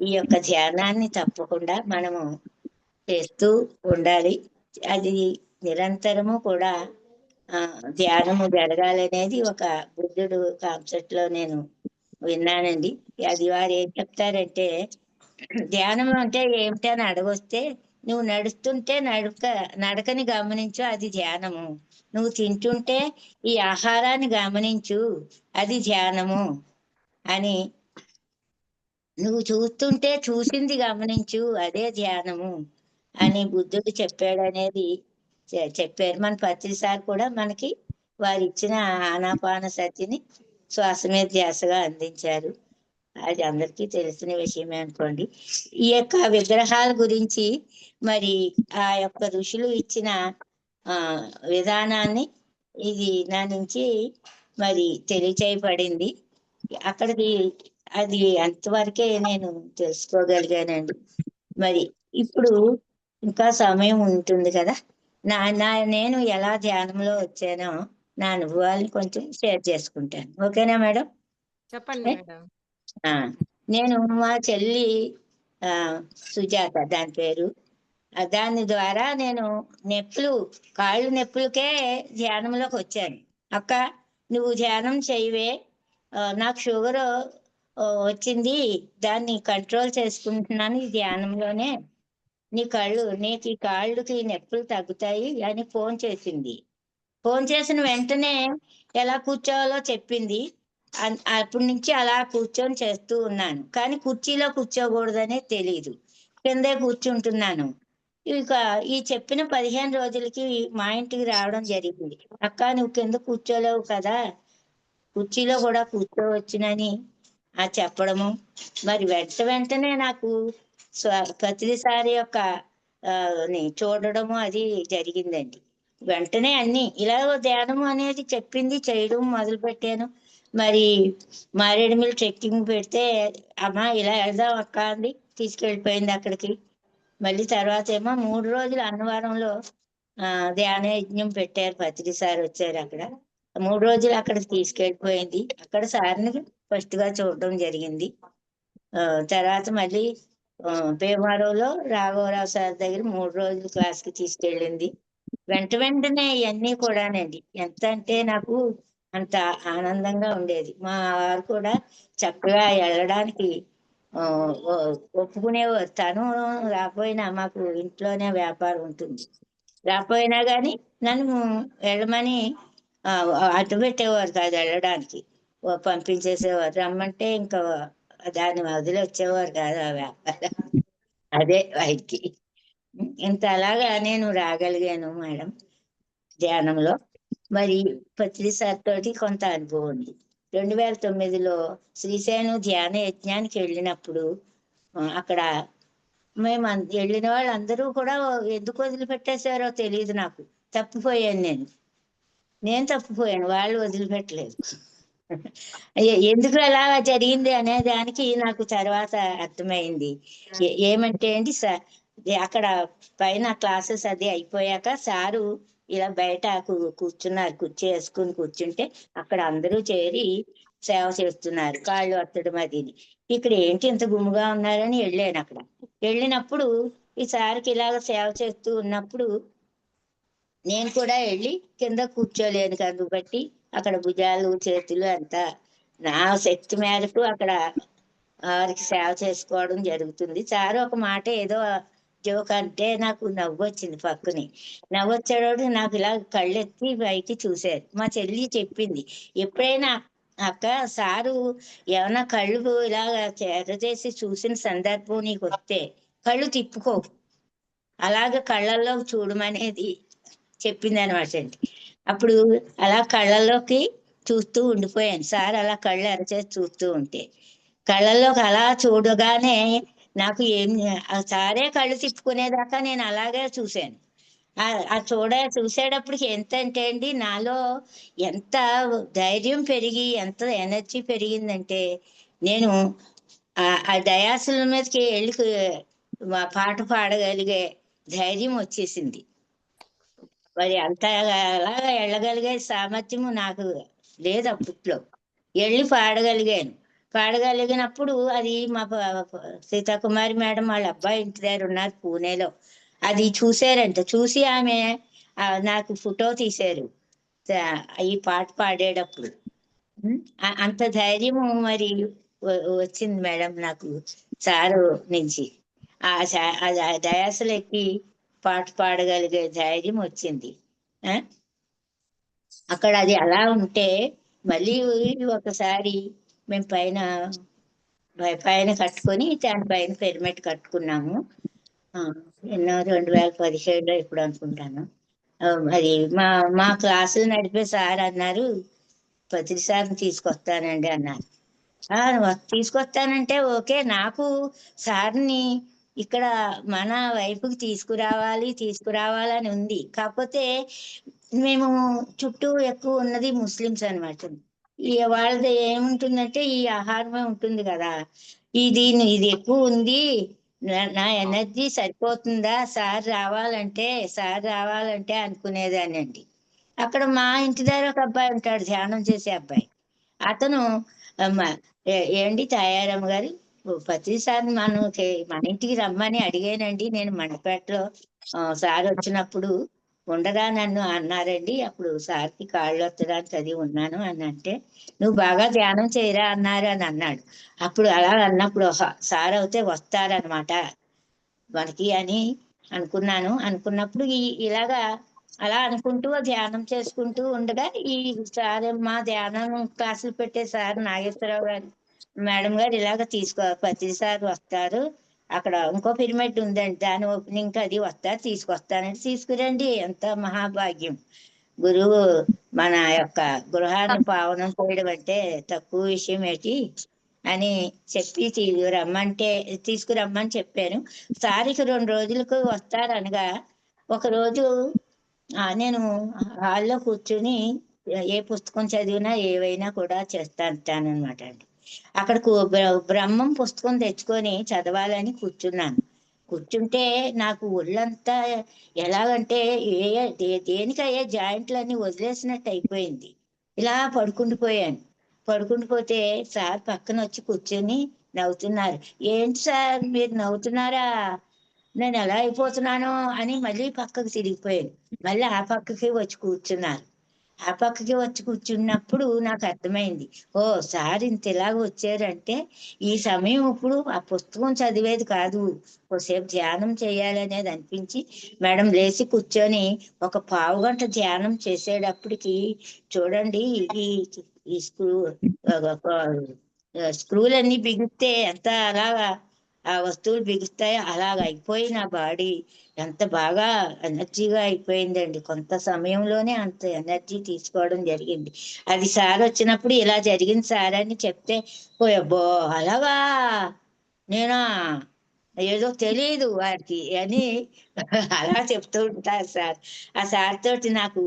ఈ యొక్క ధ్యానాన్ని తప్పకుండా మనము చేస్తూ ఉండాలి. అది నిరంతరము కూడా ధ్యానము జరగాలనేది ఒక బుద్ధుడు కాన్సెప్ట్ లో నేను విన్నానండి. అది వారు ఏం చెప్తారంటే, ధ్యానం అంటే ఏమిటి అని అడగొస్తే, నువ్వు నడుస్తుంటే నడకని గమనించు, అది ధ్యానము. నువ్వు తింటుంటే ఈ ఆహారాన్ని గమనించు, అది ధ్యానము అని. నువ్వు చూస్తుంటే చూసింది గమనించు, అదే ధ్యానము అని బుద్ధుడు చెప్పాడు అనేది చెప్పారు. మన పత్రి సార్ కూడా మనకి వారు ఇచ్చిన ఆనాపాన సతిని శ్వాస మీద ధ్యాసగా అందించారు. అది అందరికీ తెలిసిన విషయమే అనుకోండి. ఈ యొక్క విగ్రహాల గురించి మరి ఆ యొక్క ఋషులు ఇచ్చిన విధానాన్ని ఇది నా నుంచి మరి తెలియచేయబడింది. అక్కడికి అది అంతవరకే నేను తెలుసుకోగలిగానండి. మరి ఇప్పుడు ఇంకా సమయం ఉంటుంది కదా, నేను ఎలా ధ్యానంలో వచ్చానో నా అనుభవాన్ని కొంచెం షేర్ చేసుకుంటాను. ఓకేనా మేడం? చెప్పండి మేడం. నేను మా చెల్లి సుజాత దాని పేరు. దాని ద్వారా నేను కాళ్ళు నొప్పులకే ధ్యానంలోకి వచ్చాను. అక్క నువ్వు ధ్యానం చేయవే, నాకు షుగర్ వచ్చింది, దాన్ని కంట్రోల్ చేసుకుంటున్నాను ఈ ధ్యానంలోనే, నీకు ఈ కాళ్ళకి నొప్పులు తగ్గుతాయి అని ఫోన్ చేసింది. ఫోన్ చేసిన వెంటనే ఎలా కూర్చోవాలో చెప్పింది. అప్పటి నుంచి అలా కూర్చొని చేస్తూ ఉన్నాను. కానీ కుర్చీలో కూర్చోకూడదనే తెలియదు, కిందే కూర్చుంటున్నాను. ఇక ఈ చెప్పిన 15 రోజులకి మా ఇంటికి రావడం జరిగింది. అక్క నువ్వు కింద కూర్చోలేవు కదా, కుర్చీలో కూడా కూర్చోవచ్చునని చెప్పడము. మరి వెంటనే నాకు ప్రతిసారి యొక్క చూడడము అది జరిగిందండి. వెంటనే అన్ని ఇలా ధ్యానము అనేది చెప్పింది, చేయడం మొదలు పెట్టాను. మరి మారేడుమిల్లి ట్రెక్కింగ్ పెడితే అమ్మా ఇలా వెళ్దాం అక్క అంది, తీసుకెళ్ళిపోయింది అక్కడికి. మళ్ళీ తర్వాత ఏమో 3 రోజులు అన్నవరంలో ధ్యాన యజ్ఞం పెట్టారు, పత్రి సార్ వచ్చారు అక్కడ. 3 రోజులు అక్కడికి తీసుకెళ్ళిపోయింది. అక్కడ సార్ని ఫస్ట్ గా చూడడం జరిగింది. తర్వాత మళ్ళీ భీమవరంలో రాఘవరావు సార్ దగ్గర 3 రోజులు క్లాస్కి తీసుకెళ్ళింది. వెంటనే ఇవన్నీ కూడానండి ఎంత అంటే నాకు అంత ఆనందంగా ఉండేది. మా వారు కూడా చక్కగా వెళ్ళడానికి ఆ, ఒప్పుకునేవారు. తను రాకపోయినా మాకు ఇంట్లోనే వ్యాపారం ఉంటుంది. రాకపోయినా కానీ నన్ను వెళ్ళమని ఆ, అడ్డు పెట్టేవారు కాదు వెళ్ళడానికి. పంపించేసేవారు. రమ్మంటే ఇంకా దాన్ని వదిలి వచ్చేవారు కాదు ఆ వ్యాపారం. అదే వారికి ఇంత అలాగా నేను రాగలిగాను మేడం ధ్యానంలో. మరి పత్రి సార్ తోటి కొంత అనుభవం ఉంది. 2009లో శ్రీశైలం ధ్యాన యజ్ఞానికి వెళ్ళినప్పుడు అక్కడ మేము వెళ్ళిన వాళ్ళందరూ కూడా ఎందుకు వదిలిపెట్టేశారో తెలియదు నాకు. తప్పిపోయాను నేను తప్పిపోయాను, వాళ్ళు వదిలిపెట్టలేదు. ఎందుకు అలా జరిగింది అనే దానికి నాకు తర్వాత అర్థమైంది. ఏమంటే అండి సార్ అక్కడ పైన క్లాసెస్ అది అయిపోయాక సారు ఇలా బయట కూర్చున్నారు, కుర్చీ వేసుకుని కూర్చుంటే అక్కడ అందరూ చేరి సేవ చేస్తున్నారు, కాళ్ళు అత్తడం అదిని. ఇక్కడ ఏంటి ఇంత గుమ్ముగా ఉన్నారని వెళ్ళాను. అక్కడ వెళ్ళినప్పుడు ఈ సార్కి ఇలాగ సేవ చేస్తూ ఉన్నప్పుడు నేను కూడా వెళ్ళి కింద కూర్చోలేను కాబట్టి అక్కడ భుజాలు చేతులు అంతా నా శక్తి మేరకు అక్కడ వారికి సేవ చేసుకోవడం జరుగుతుంది. సార్ ఒక మాట ఏదో జోక్ అంటే నాకు నవ్వు వచ్చింది. పక్కని నవ్వొచ్చాడు. నాకు ఇలా కళ్ళెత్తి పైకి చూశారు. మా చెల్లి చెప్పింది, ఎప్పుడైనా అక్క సారు ఏమన్నా కళ్ళు ఇలాగ చేసి చూసిన సందర్భం నీకు వస్తే కళ్ళు తిప్పుకో, అలాగ కళ్ళల్లో చూడమనేది చెప్పింది అనమాట అండి. అప్పుడు అలా కళ్ళల్లోకి చూస్తూ ఉండిపోయాను. సార్ అలా కళ్ళు అరచేసి చూస్తూ ఉంటే కళ్ళల్లోకి అలా చూడగానే నాకు ఆ సారే కళ్ళు తిప్పుకునేదాకా నేను అలాగే చూశాను. ఆ చూసేటప్పటికి ఎంత అంటే అండి నాలో ఎంత ధైర్యం పెరిగి ఎంత ఎనర్జీ పెరిగిందంటే నేను ఆ డయాసుల మీదకి వెళ్ళి మా పాట పాడగలిగే ధైర్యం వచ్చేసింది. మరి అంత అలాగా వెళ్ళగలిగే సామర్థ్యము నాకు లేదు అప్పట్లో. వెళ్ళి పాడగలిగాను. పాడగలిగినప్పుడు అది మా సీతాకుమారి మేడం వాళ్ళ అబ్బాయి ఇంటి దగ్గర ఉన్నారు పూణేలో. అది చూశారంట. చూసి ఆమె నాకు ఫోటో తీశారు ఈ పాట పాడేటప్పుడు. అంత ధైర్యము మరి వచ్చింది మేడం నాకు సారు నుంచి. ఆ డయాసులు ఎక్కి పాట పాడగలిగే ధైర్యం వచ్చింది. అక్కడ అది అలా ఉంటే మళ్ళీ ఒకసారి మేము పైన కట్టుకొని దానిపైన పిరమిడ్ కట్టుకున్నాము. ఎన్నో 2017లో ఇప్పుడు అనుకుంటాను. మరి మా క్లాసులు నడిపే సార్ అన్నారు, పత్రి సార్ని తీసుకొస్తానండి అన్నారు. తీసుకొస్తానంటే ఓకే, నాకు సార్ని ఇక్కడ మన వైపుకి తీసుకురావాలని ఉంది. కాకపోతే మేము చుట్టూ ఎక్కువ ఉన్నది ముస్లిమ్స్ అనమాట. వాళ్ళది ఏముంటుందంటే ఈ ఆహారమే ఉంటుంది కదా, ఇది ఎక్కువ ఉంది, నా ఎనర్జీ సరిపోతుందా సార్ రావాలంటే అనుకునేదాన్ని అండి. అక్కడ మా ఇంటి దగ్గర ఒక అబ్బాయి ఉంటాడు, ధ్యానం చేసే అబ్బాయి. అతను ఏంటి తాయారమ్మ గారు ప్రతిసారి మన ఇంటికి రమ్మని అడిగానండి, నేను మండపేటలో సార్ వచ్చినప్పుడు ఉండగా నన్ను అన్నారండి. అప్పుడు సార్కి కాళ్ళు వత్తడానికి అది ఉన్నాను అని అంటే, నువ్వు బాగా ధ్యానం చేయరా అన్నారు అని అన్నాడు. అప్పుడు అలా అన్నప్పుడు సార్ అయితే వస్తారనమాట మనకి అని అనుకున్నప్పుడు ఇలాగా అలా అనుకుంటూ ధ్యానం చేసుకుంటూ ఉండగా ఈ సార్ మా ధ్యానం క్లాసులు పెట్టే సార్ నాగేశ్వరరావు గారు మేడం గారు ఇలాగ ప్రతి సార్ వస్తారు, అక్కడ ఇంకో పిరమిడ్ ఉందండి దాని ఓపెనింగ్ అది తీసుకొస్తానంటే తీసుకురండి. ఎంత మహాభాగ్యం. గురువు మన యొక్క గృహాన్ని పావనం చేయడం అంటే తక్కువ విషయం ఏంటి అని చెప్పి తీసుకురమ్మని చెప్పాను. సారికి 2 రోజులకు వస్తారనగా ఒకరోజు నేను హాల్లో కూర్చుని ఏ పుస్తకం చదివినా ఏవైనా కూడా చేస్తానమాట అండి. అక్కడకు బ్రహ్మం పుస్తకం తెచ్చుకొని చదవాలని కూర్చుంటే నాకు ఒళ్ళంతా ఎలాగంటే దేనికయ్యే జాయింట్లన్నీ వదిలేసినట్టు అయిపోయింది. ఇలా పడుకుండిపోయాను. పడుకుండిపోతే సార్ పక్కన వచ్చి కూర్చొని నవ్వుతున్నారు. ఏంటి సార్ మీరు నవ్వుతున్నారా, నేను ఎలా అయిపోతున్నానో అని మళ్ళీ పక్కకు తిరిగిపోయాను. మళ్ళీ ఆ పక్కకి వచ్చి కూర్చున్నారు. ఆ పక్కకి వచ్చి కూర్చున్నప్పుడు నాకు అర్థమైంది, ఓ సార్ ఇంత ఇలాగ వచ్చారంటే ఈ సమయం ఇప్పుడు ఆ పుస్తకం చదివేది కాదు, కొద్దిసేపు ధ్యానం చేయాలనేది అనిపించి మేడం లేచి కూర్చొని ఒక పావు గంట ధ్యానం చేసేటప్పటికి చూడండి ఈ ఈ స్క్రూలన్నీ బిగిస్తే ఎంత అలాగా ఆ వస్తువులు బిగుస్తాయో అలాగ అయిపోయి నా బాడీ ఎంత బాగా ఎనర్జీగా అయిపోయిందండి. కొంత సమయంలోనే అంత ఎనర్జీ తీసుకోవడం జరిగింది. అది సార్ వచ్చినప్పుడు ఇలా జరిగింది సార్ అని చెప్తే, ఓ అబ్బో అలాగా నేనా, ఏదో తెలియదు వారికి అని అలా చెప్తూ ఉంటారు సార్. ఆ సార్ తోటి నాకు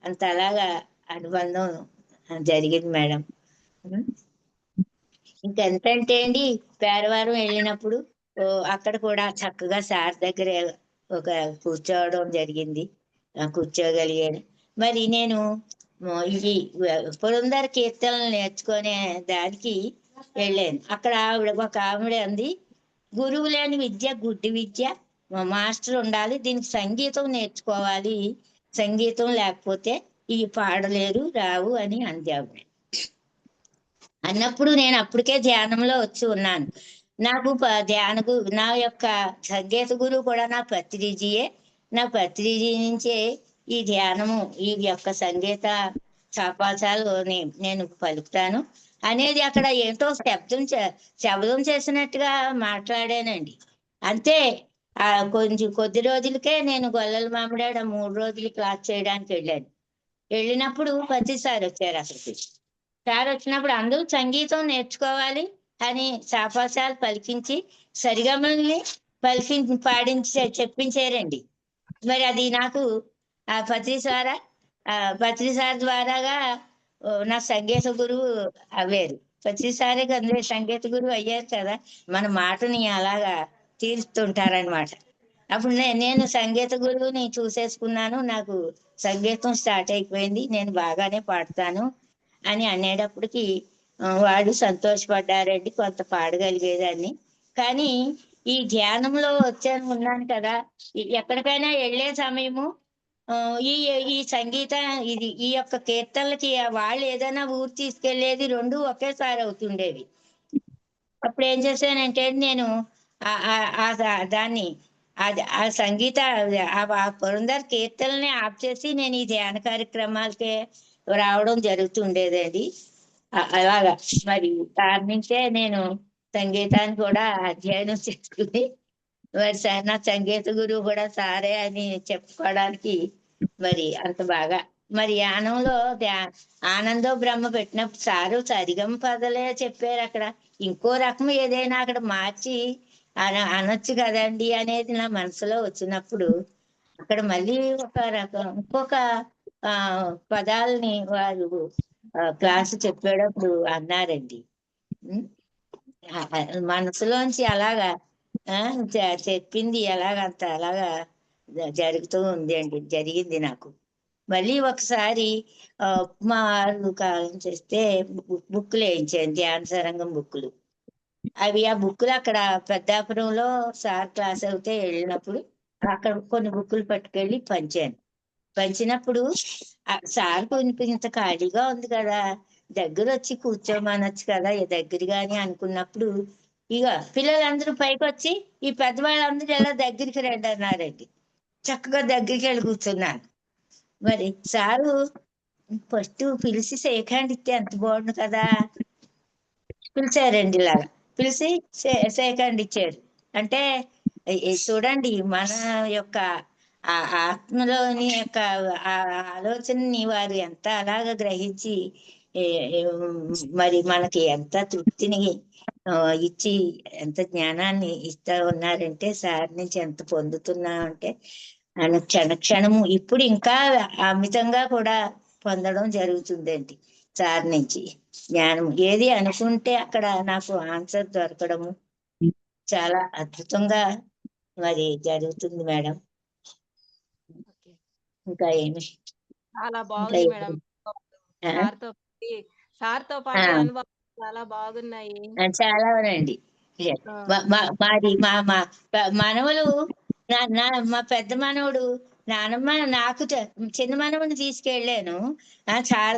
అంత అలాగా అనుబంధం జరిగింది మేడం. ఇంకెంతంటే అండి, పేరవారం వెళ్ళినప్పుడు అక్కడ కూడా చక్కగా సార్ దగ్గర ఒక కూర్చోవడం జరిగింది. కూర్చోగలిగాను. మరి నేను ఇది పురందర కీర్తనలు నేర్చుకునే దానికి వెళ్ళాను. అక్కడ ఒక ఆవిడ అంది, గురువు లేని విద్య గుడ్డి విద్య, మా మాస్టర్ ఉండాలి, దీనికి సంగీతం నేర్చుకోవాలి, సంగీతం లేకపోతే ఈ పాడలేరు రావు అని అంది ఆవిడ. అన్నప్పుడు నేను అప్పటికే ధ్యానంలో వచ్చి ఉన్నాను. నాకు నా యొక్క సంగీత గురువు కూడా నా పత్రిజీయే. నా పత్రిజీ నుంచే ఈ ధ్యానము, ఈ యొక్క సంగీత సాపాసాలు నేను పలుకుతాను అనేది అక్కడ ఏంటో శబ్దం చేసినట్టుగా మాట్లాడానండి. అంతే. కొంచెం కొద్ది రోజులకే నేను గొల్లల మామిడాడ 3 రోజులు క్లాస్ చేయడానికి వెళ్ళాను. వెళ్ళినప్పుడు ప్రతిసారి వచ్చారు అక్కడికి. సార్ వచ్చినప్పుడు అందరూ సంగీతం నేర్చుకోవాలి అని సాపాసాలు పలికించి సరిగమల్ని పాడించి చెప్పించారండి. మరి అది నాకు ఆ పత్రి సార్ ద్వారాగా నా సంగీత గురువు అవ్వారు. పత్రి సారే కదా సంగీత గురువు అయ్యారు కదా, మన మాటని అలాగా తీరుస్తుంటారనమాట. అప్పుడు నేను సంగీత గురువుని చూసేసుకున్నాను. నాకు సంగీతం స్టార్ట్ అయిపోయింది, నేను బాగానే పాడతాను అని అనేటప్పటికి వాళ్ళు సంతోషపడ్డారండి. కొంత పాడగలిగేదాన్ని. కానీ ఈ ధ్యానంలో ఉన్నాను కదా, ఎక్కడికైనా వెళ్ళే సమయము ఈ ఈ సంగీత ఈ యొక్క కీర్తనలకి వాళ్ళు ఏదైనా ఊరు తీసుకెళ్లేది 2 ఒకేసారి అవుతుండేవి. అప్పుడు ఏం చేశానంటే నేను దాన్ని ఆ సంగీత పురందర్ కీర్తనల్ని ఆఫ్ చేసి నేను ఈ ధ్యాన కార్యక్రమాలకే రావడం జరుగుతుండేదండి. అలాగా మరి దాని నుంచే నేను సంగీతాన్ని కూడా అధ్యయనం చేసుకుని మరి నా సంగీత గురువు కూడా సారే అని చెప్పుకోవడానికి మరి అంత బాగా మరి యానంలో ఆనందో బ్రహ్మ పెట్టినప్పుడు సారు సరిగమ పదలే చెప్పారు. అక్కడ ఇంకో రకం ఏదైనా అక్కడ మార్చి అనొచ్చు కదండి అనేది నా మనసులో వచ్చినప్పుడు అక్కడ మళ్ళీ ఒక రకం ఇంకొక పదాలని వారు క్లాసు చెప్పేటప్పుడు అన్నారండి. మనసులోంచి అలాగా చెప్పింది ఎలాగంత అలాగా జరుగుతూ ఉంది అండి, జరిగింది నాకు. మళ్ళీ ఒకసారి మా వాళ్ళు కాలం చేస్తే బుక్కులు వేయించాను, ధ్యాన సరంగం బుక్కులు. అవి ఆ బుక్కులు అక్కడ పెద్దాపురంలో సార్ క్లాస్ అవుతే వెళ్ళినప్పుడు అక్కడ కొన్ని బుక్కులు పట్టుకెళ్ళి పంచినప్పుడు సార్ కొంచెం ఇంత ఖాళీగా ఉంది కదా, దగ్గర వచ్చి కూర్చోమనొచ్చు కదా దగ్గరగాని అనుకున్నప్పుడు ఇక పిల్లలందరూ పైకి వచ్చి ఈ పెద్దవాళ్ళందరూ ఎలా దగ్గరికి రండి అన్నారండి. చక్కగా దగ్గరికి వెళ్ళి కూర్చున్నాను. మరి సారు ఫస్ట్ పిలిచి సేఖండ్ ఇస్తే ఎంత బాగుండు కదా, పిలిచారండి. ఇలాగా పిలిచి సేఖండ్ ఇచ్చారు. అంటే చూడండి మన యొక్క ఆ ఆత్మలోని యొక్క ఆ ఆలోచనని వారు ఎంత అలాగా గ్రహించి మరి మనకి ఎంత తృప్తిని ఇచ్చి ఎంత జ్ఞానాన్ని ఇస్తా ఉన్నారంటే సార్ నుంచి ఎంత పొందుతున్నామంటే క్షణము ఇప్పుడు ఇంకా అమితంగా కూడా పొందడం జరుగుతుందండి సార్ నుంచి జ్ఞానం. ఏది అనుకుంటే అక్కడ నాకు ఆన్సర్ దొరకడము చాలా అద్భుతంగా మరి జరుగుతుంది మేడం. ఇంకా ఏమి చాలా బాగుంది మేడం. సార్తో పాటు అనుభవం చాలా బాగున్నాయి. చాలా అవునండి. ఆ! మాది మా మా మనవలు మా పెద్ద మనవడు నానమ్మ నాకు చిన్న మనవడిని తీసుకెళ్ళాను. సార్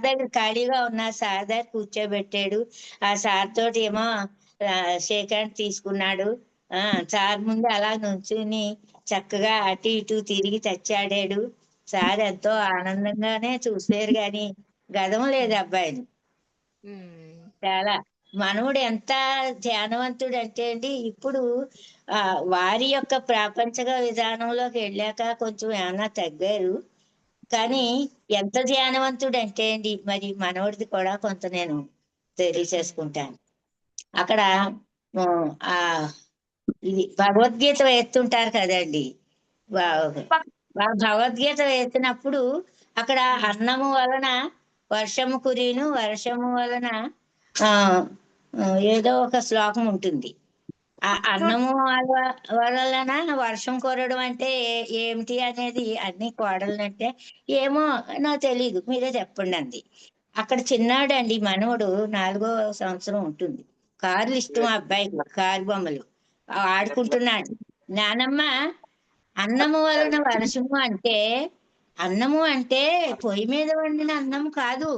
దగ్గర ఖాళీగా ఉన్న సార్ దగ్గర కూర్చోబెట్టాడు. ఆ సార్ తోటి ఏమో షేక్ హ్యాండ్ తీసుకున్నాడు. ఆ సార్ ముందు అలా నుంచుని చక్కగా అటు ఇటు తిరిగి తెచ్చాడాడు. సార్ ఎంతో ఆనందంగానే చూసారు గాని గదం లేదు అబ్బాయిని. చాలా మనవుడు ఎంత ధ్యానవంతుడు అంటే అండి ఇప్పుడు వారి యొక్క ప్రాపంచక విధానంలోకి వెళ్ళాక కొంచెం ఏమన్నా తగ్గారు. కానీ ఎంత ధ్యానవంతుడు అంటే అండి మరి మనవడిది కూడా కొంత నేను తెలియచేసుకుంటాను. అక్కడ ఆ ఇది భగవద్గీత వేస్తుంటారు కదండి. భగవద్గీత వేసినప్పుడు అక్కడ అన్నము వలన వర్షము కురీను, వర్షము వలన ఆ ఏదో ఒక శ్లోకం ఉంటుంది. ఆ అన్నము వలన వర్షం కురవడం అంటే ఏమిటి అనేది అన్ని కోడలంటే ఏమో నాకు తెలీదు, మీరే చెప్పండి అంది. అక్కడ చిన్నాడండి మనవడు 4వ సంవత్సరం ఉంటుంది. కార్లు ఇష్టం ఆ అబ్బాయికి, కారు బొమ్మలు ఆడుకుంటున్నాడు. నానమ్మ అన్నము వలన వర్షము అంటే అన్నము అంటే పొయ్యి మీద వండిన అన్నం కాదు.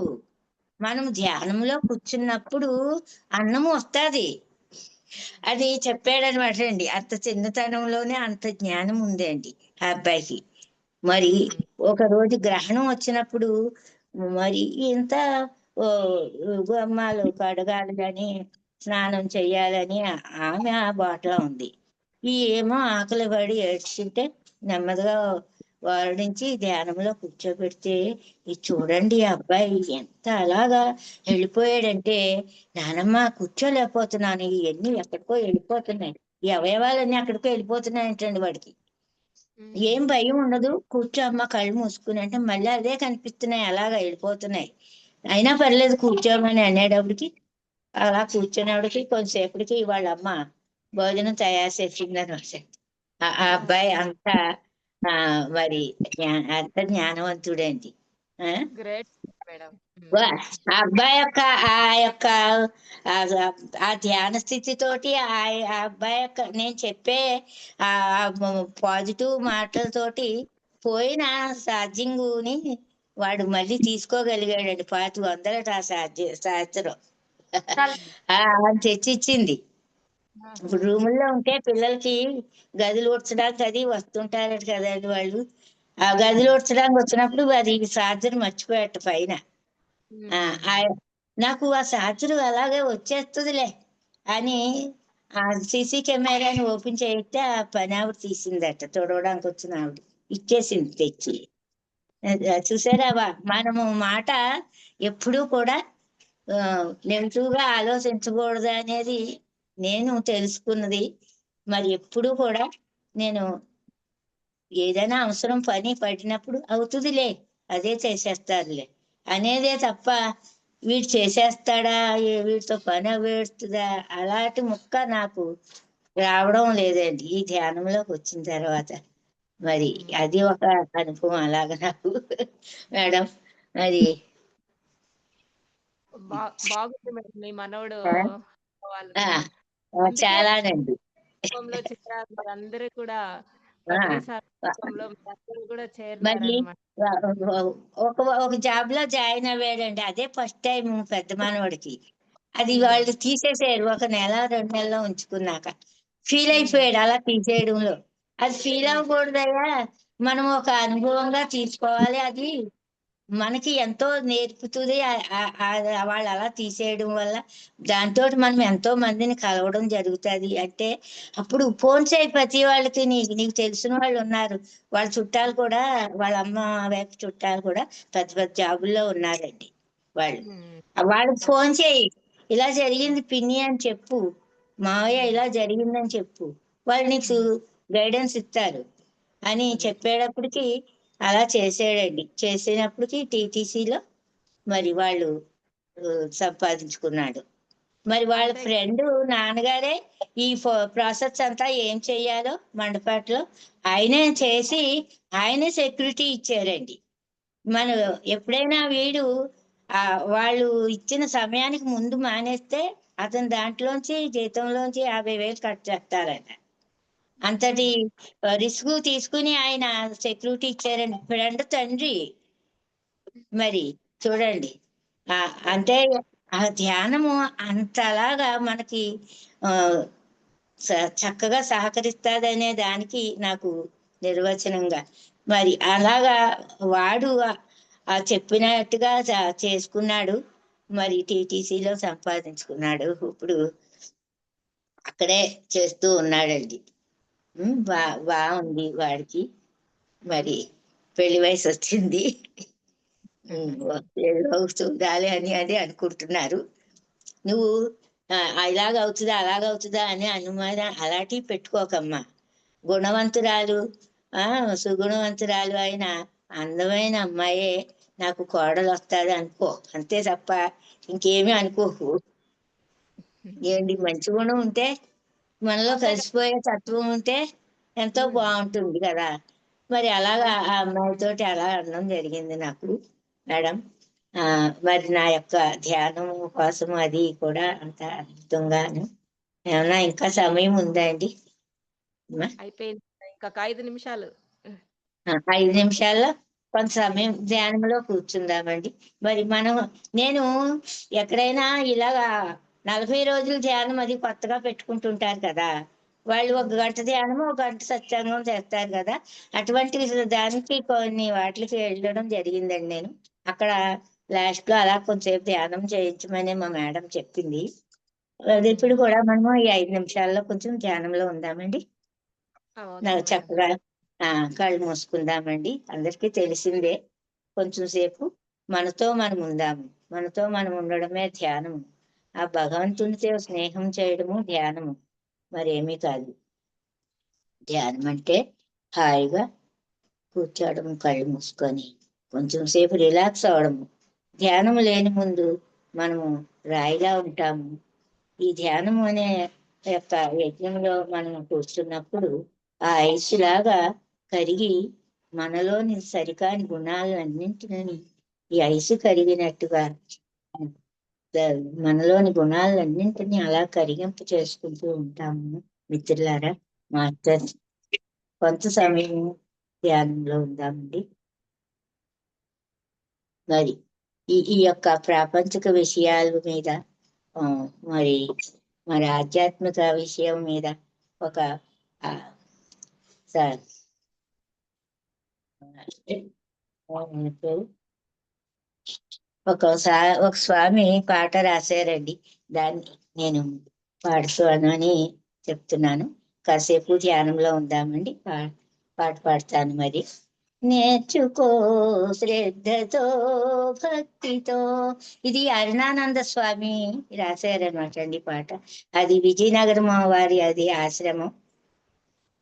మనం ధ్యానంలో కూర్చున్నప్పుడు అన్నము వస్తుంది. అది చెప్పాడనమాట అండి. అంత చిన్నతనంలోనే అంత జ్ఞానం ఉంది అండి ఆ అబ్బాయికి. మరి ఒక రోజు గ్రహణం వచ్చినప్పుడు మరి ఇంత గుమ్మాలు కడగాలి అని స్నానం చెయ్యాలని ఆమె ఆ బాటలో ఉంది. ఈ ఏమో ఆకలి పడి ఏడ్చుంటే నెమ్మదిగా వాడించి ధ్యానంలో కూర్చోబెడితే ఇది చూడండి ఆ అబ్బాయి ఎంత అలాగా వెళ్ళిపోయాడంటే, నానమ్మ కూర్చోలేకపోతున్నాను, ఇవన్నీ ఎక్కడికో వెళ్ళిపోతున్నాయి, ఈ అవయవాలన్నీ ఎక్కడికో వెళ్ళిపోతున్నాయి అంటండి వాడికి. ఏం భయం ఉండదు, కూర్చో అమ్మ కళ్ళు మూసుకుని అంటే మళ్ళీ అదే కనిపిస్తున్నాయి, అలాగా వెళ్ళిపోతున్నాయి. అయినా పర్లేదు కూర్చోమని అనేటప్పటికి అలా కూర్చునేవాడికి కొంతసేపటికి వాళ్ళ అమ్మ భోజనం తయారు చేసిందనమాట. ఆ అబ్బాయి అంత మరి అంత జ్ఞానవంతుడండి. Great madam. ఆ అబ్బాయి యొక్క ఆ ధ్యాన స్థితితోటి ఆ అబ్బాయి యొక్క నేను చెప్పే ఆ పాజిటివ్ మాటలతోటి పోయిన ఛార్జింగ్ని వాడు మళ్ళీ తీసుకోగలిగాడండి. 2500 ఆ సంవత్సరం తెచ్చిచ్చింది. ఇప్పుడు రూముల్లో ఉంటే పిల్లలకి గదులు ఊడ్చడానికి అది వస్తుంటారట కదండి వాళ్ళు. ఆ గదిలో ఊడ్చడానికి వచ్చినప్పుడు అది ఛార్జర్ మర్చిపోయాట పైన. నాకు ఆ ఛార్జర్ అలాగే వచ్చేస్తుందిలే అని ఆ సీసీ కెమెరాని ఓపెన్ చేస్తే ఆ పని ఆవిడ తీసిందట, తొడవడానికి వచ్చిన ఆవిడ ఇచ్చేసింది తెచ్చి. చూసారా మనము మాట ఎప్పుడూ కూడా నెగిటివ్ గా ఆలోచించకూడదు అనేది నేను తెలుసుకున్నది. మరి ఎప్పుడు కూడా నేను ఏదైనా అవసరం పని పడినప్పుడు అవుతుందిలే, అదే చేసేస్తారులే అనేదే తప్ప వీడు చేసేస్తాడా, వీడితో పని వేస్తుందా అలాంటి ముక్క నాకు రావడం లేదండి ఈ ధ్యానంలోకి వచ్చిన తర్వాత. మరి అది ఒక అనుభవం అలాగా నాకు మేడం. మరి బాగుంది మేడం మీ మనవడు చాలానండి. అందరూ కూడా కూడా మరి చేరినారన్నమాట. ఒక జాబ్ లో జాయిన్ అయ్యాడండి. అదే ఫస్ట్ టైం పెద్ద మనవడికి. అది వాళ్ళు తీసేసారు 1 నెల 2 నెలలో ఉంచుకున్నాక. ఫీల్ అయిపోయాడు అలా తీసేయడంలో. అది ఫీల్ అవ్వకూడదయ్యా, మనం ఒక అనుభవంగా తీసుకోవాలి. అది మనకి ఎంతో నేర్పుతుంది. వాళ్ళు అలా తీసేయడం వల్ల దాంతో మనం ఎంతో మందిని కలవడం జరుగుతుంది. అంటే అప్పుడు ఫోన్ చేయి ప్రతి వాళ్ళకి, నీకు తెలిసిన వాళ్ళు ఉన్నారు, వాళ్ళ చుట్టాలు కూడా, వాళ్ళ అమ్మ వైపు చుట్టాలు కూడా పెద్ద పెద్ద జాబుల్లో ఉన్నారండి. వాళ్ళకి ఫోన్ చేయి, ఇలా జరిగింది పిన్ని అని చెప్పు, మావయ్య ఇలా జరిగిందని చెప్పు, వాళ్ళు నీకు గైడెన్స్ ఇస్తారు అని చెప్పేటప్పటికి అలా చేసాడండి. చేసినప్పటికి టీటీసీలో మరి వాళ్ళు సంపాదించుకున్నాడు. మరి వాళ్ళ ఫ్రెండ్ నాన్నగారే ఈ ప్రాసెస్ అంతా ఏం చెయ్యాలో మండపేటలో ఆయనే చేసి ఆయనే సెక్యూరిటీ ఇచ్చారండి. మనం ఎప్పుడైనా వీడు వాళ్ళు ఇచ్చిన సమయానికి ముందు మానేస్తే అతను దాంట్లోంచి జీతంలోంచి 50,000 కట్ చేస్తారట. అంతటి రిస్క్ తీసుకుని ఆయన సెక్యూరిటీ ఇచ్చారండి. ఫ్రెండ్ తండ్రి మరి చూడండి. అంటే ఆ ధ్యానము అంతలాగా మనకి ఆ చక్కగా సహకరిస్తాదనే దానికి నాకు నిర్వచనంగా మరి అలాగా వాడు చెప్పినట్టుగా చేసుకున్నాడు. మరి టీటీసీలో సంపాదించుకున్నాడు. ఇప్పుడు అక్కడే చేస్తూ ఉన్నాడండి. బాగుంది వాడికి. మరి పెళ్లి వయసు వచ్చింది. ఏదో చూడాలి అని అది అనుకుంటున్నారు. నువ్వు ఇలాగవుతుందా అలాగవుతుందా అని అనుమానం అలాంటివి పెట్టుకోకమ్మా. గుణవంతురాలు సుగుణవంతురాలు అయిన అందమైన అమ్మాయే నాకు కోడలు వస్తుంది అనుకో, అంతే తప్ప ఇంకేమీ అనుకోకు. ఏంటి మంచి గుణం ఉంటే, మనలో కలిసిపోయే తత్వం ఉంటే ఎంతో బాగుంటుంది కదా. మరి అలాగా ఆ అమ్మాయితోటి అలా అనడం జరిగింది నాకు మేడం. మరి నా యొక్క ధ్యానం కోసం అది కూడా అంత అద్భుతంగాను. ఏమన్నా ఇంకా సమయం ఉందా అండి? అయిపోయింది, ఇంకొక 5 నిమిషాలు. 5 నిమిషాల్లో కొంత సమయం ధ్యానంలో కూర్చుందామండి. మరి నేను ఎక్కడైనా ఇలాగా 40 రోజులు ధ్యానం అది కొత్తగా పెట్టుకుంటుంటారు కదా. వాళ్ళు 1 గంట ధ్యానము 1 గంట సత్సంగం చేస్తారు కదా. అటువంటి దానికి కొన్ని వాటికి వెళ్ళడం జరిగిందండి నేను. అక్కడ లాస్ట్ లో అలా కొంచెంసేపు ధ్యానం చేయించమని మా మేడం చెప్పింది. అది ఇప్పుడు కూడా మనము ఈ 5 నిమిషాల్లో కొంచెం ధ్యానంలో ఉందామండి. చక్కగా కళ్ళు మూసుకుందామండి. అందరికీ తెలిసిందే. కొంచెం సేపు మనతో మనం ఉందాము. మనతో మనం ఉండడమే ధ్యానము. ఆ భగవంతునితో స్నేహం చేయడము ధ్యానము, మరేమీ కాదు. ధ్యానం అంటే హాయిగా కూర్చోవడం, కళ్ళు మూసుకొని కొంచెం సేపు రిలాక్స్ అవడము. ధ్యానం లేని ముందు మనము రాయిలా ఉంటాము. ఈ ధ్యానం అనే యొక్క యజ్ఞంలో మనం కూర్చున్నప్పుడు ఆ ఐస్ లాగా కరిగి మనలోని సరికాని గుణాలన్నింటినీ ఈ ఐసు కరిగినట్టుగా మనలోని గుణాలన్నింటినీ అలా కరిగింపు చేసుకుంటూ ఉంటాము. మిత్రులారా, మాస్టర్ కొంత సమయం ధ్యానంలో ఉందామండి. మరి ఈ యొక్క ప్రాపంచిక విషయాల మీద మరి ఆధ్యాత్మిక విషయం మీద ఒక ఒక స్వామి పాట రాశారండి. దాన్ని నేను పాడుతాను అని చెప్తున్నాను. కాసేపు ధ్యానంలో ఉందామండి. పాట పాడతాను. మరి నేర్చుకో శ్రద్ధతో భక్తితో, ఇది అరుణానంద స్వామి రాశారనమాట అండి పాట. అది విజయనగరం వారి అది ఆశ్రమం.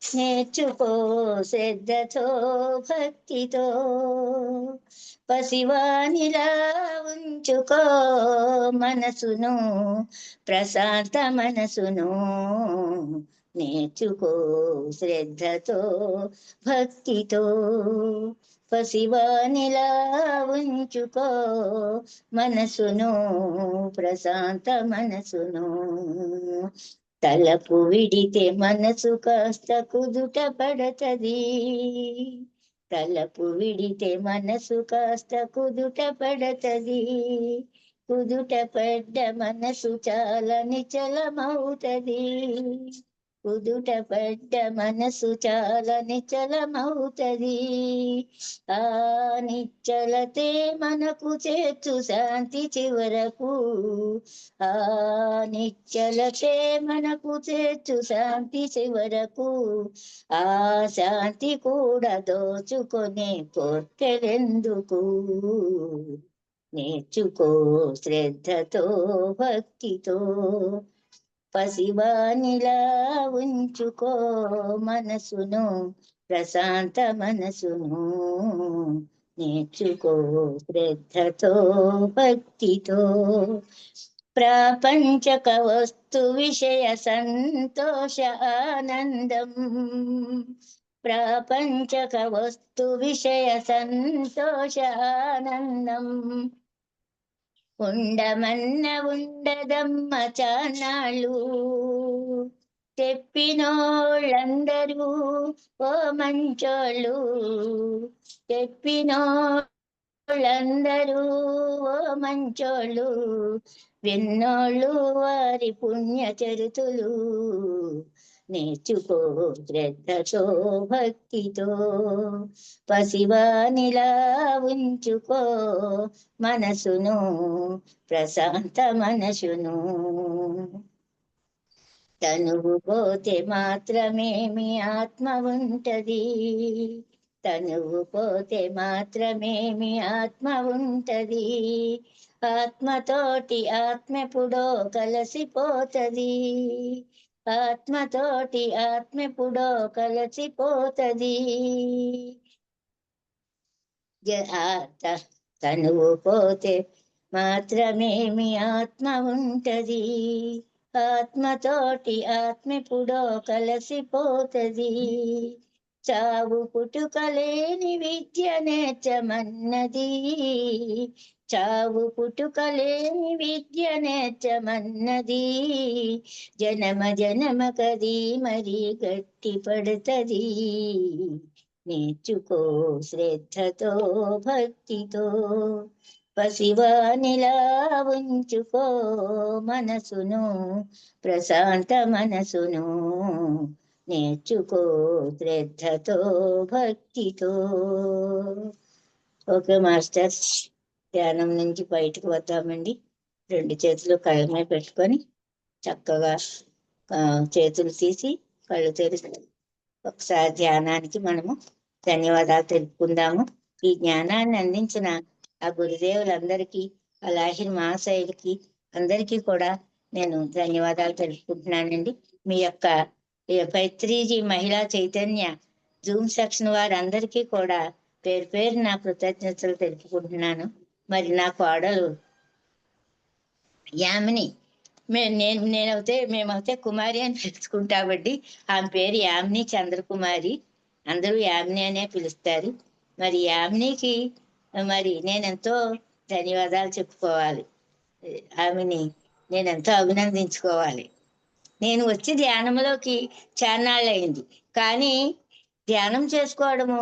నేర్చుకో శ్రద్ధతో భక్తితో, పసివానిలా ఉంచుకో మనసును, ప్రశాంత మనసును. నేర్చుకో శ్రద్ధతో భక్తితో, పసివానిలా ఉంచుకో మనసును, ప్రశాంత మనసును. తలపు విడితే మనసు కాస్త కుదుట పడతది, తలపు విడితే మనసు కాస్త కుదుట పడతది. కుదుట పడ్డ మనసు చాలా నిచలమవుతది, కుదుట పడ్డ మనసు చాలా నిచలమవుతది. ఆ నిశ్చలతే మనకు చేర్చు శాంతి చివరకు, ఆ నిశ్చలతే మనకు చేర్చు శాంతి చివరకు. ఆ శాంతి కూడా దోచుకొనే కోర్కెలెందుకు. నేర్చుకో శ్రద్ధతో భక్తితో, పసివానిలా ఉంచుకో మనసును, ప్రశాంత మనసును. నేర్చుకో శ్రద్ధతో భక్తితో. ప్రాపంచక వస్తు విషయ సంతోష ఆనందం, ప్రాపంచక వస్తు విషయ సంతోష ఆనందం. ఉండమన్న ఉండదమ్మ చానాళ్ళు చెప్పినోళ్ళందరూ ఓ మంచోళ్ళు చెప్పినోళ్ళందరూ ఓ మంచోళ్ళు విన్నోళ్ళు వారి పుణ్య చరితులు నేర్చుకో శ్రద్ధతో భక్తితో పసివానిలా ఉంచుకో మనసును ప్రశాంత మనసును తనువు పోతే మాత్రమే మీ ఆత్మ ఉంటది తనువు పోతే మాత్రమే మీ ఆత్మ ఉంటది ఆత్మతోటి ఆత్మెప్పుడో కలిసిపోతది ఆత్మతోటి ఆత్మెప్పుడో కలిసిపోతది తనువు పోతే మాత్రమే మీ ఆత్మ ఉంటది ఆత్మతోటి ఆత్మెప్పుడో కలిసిపోతది చావు పుట్టుకలేని విద్య నేర్చమన్నది చావు పుట్టుకలేని విద్య నేర్చమన్నది జనమ జనమ కది మరి గట్టి పడుతది నేర్చుకో శ్రద్ధతో భక్తితో పసివానిలా ఉంచుకో మనసును ప్రశాంత మనసును నేర్చుకో శ్రద్ధతో భక్తితో. ఓకే మాస్టర్స్, ధ్యానం నుంచి బయటకు వద్దామండి. 2 చేతులు కళ్ళ మీద పెట్టుకొని చక్కగా చేతులు తీసి కళ్ళు తెరిచి ఒకసారి ధ్యానానికి మనము ధన్యవాదాలు తెలుపుకుందాము. ఈ జ్ఞానాన్ని అందించిన ఆ గురుదేవులందరికీ, ఆ లాహిర్ మహాశయులకి అందరికీ కూడా నేను ధన్యవాదాలు తెలుపుకుంటున్నానండి. మీ యొక్క 3G మహిళా చైతన్య జూమ్ సెక్షన్ వారందరికీ కూడా పేరు పేరు నా కృతజ్ఞతలు తెలుపుకుంటున్నాను. మరి నా కోడలు యామిని, మేమైతే కుమారి అని పిలుచుకుంటామండి. ఆమె పేరు యామిని చంద్రకుమారి, అందరూ యామిని అనే పిలుస్తారు. మరి యామినికి మరి నేనెంతో ధన్యవాదాలు చెప్పుకోవాలి. ఆమెని నేనెంతో అభినందించుకోవాలి. నేను వచ్చి ధ్యానంలోకి చాన్నాళ్ళయింది, కానీ ధ్యానం చేసుకోవడము,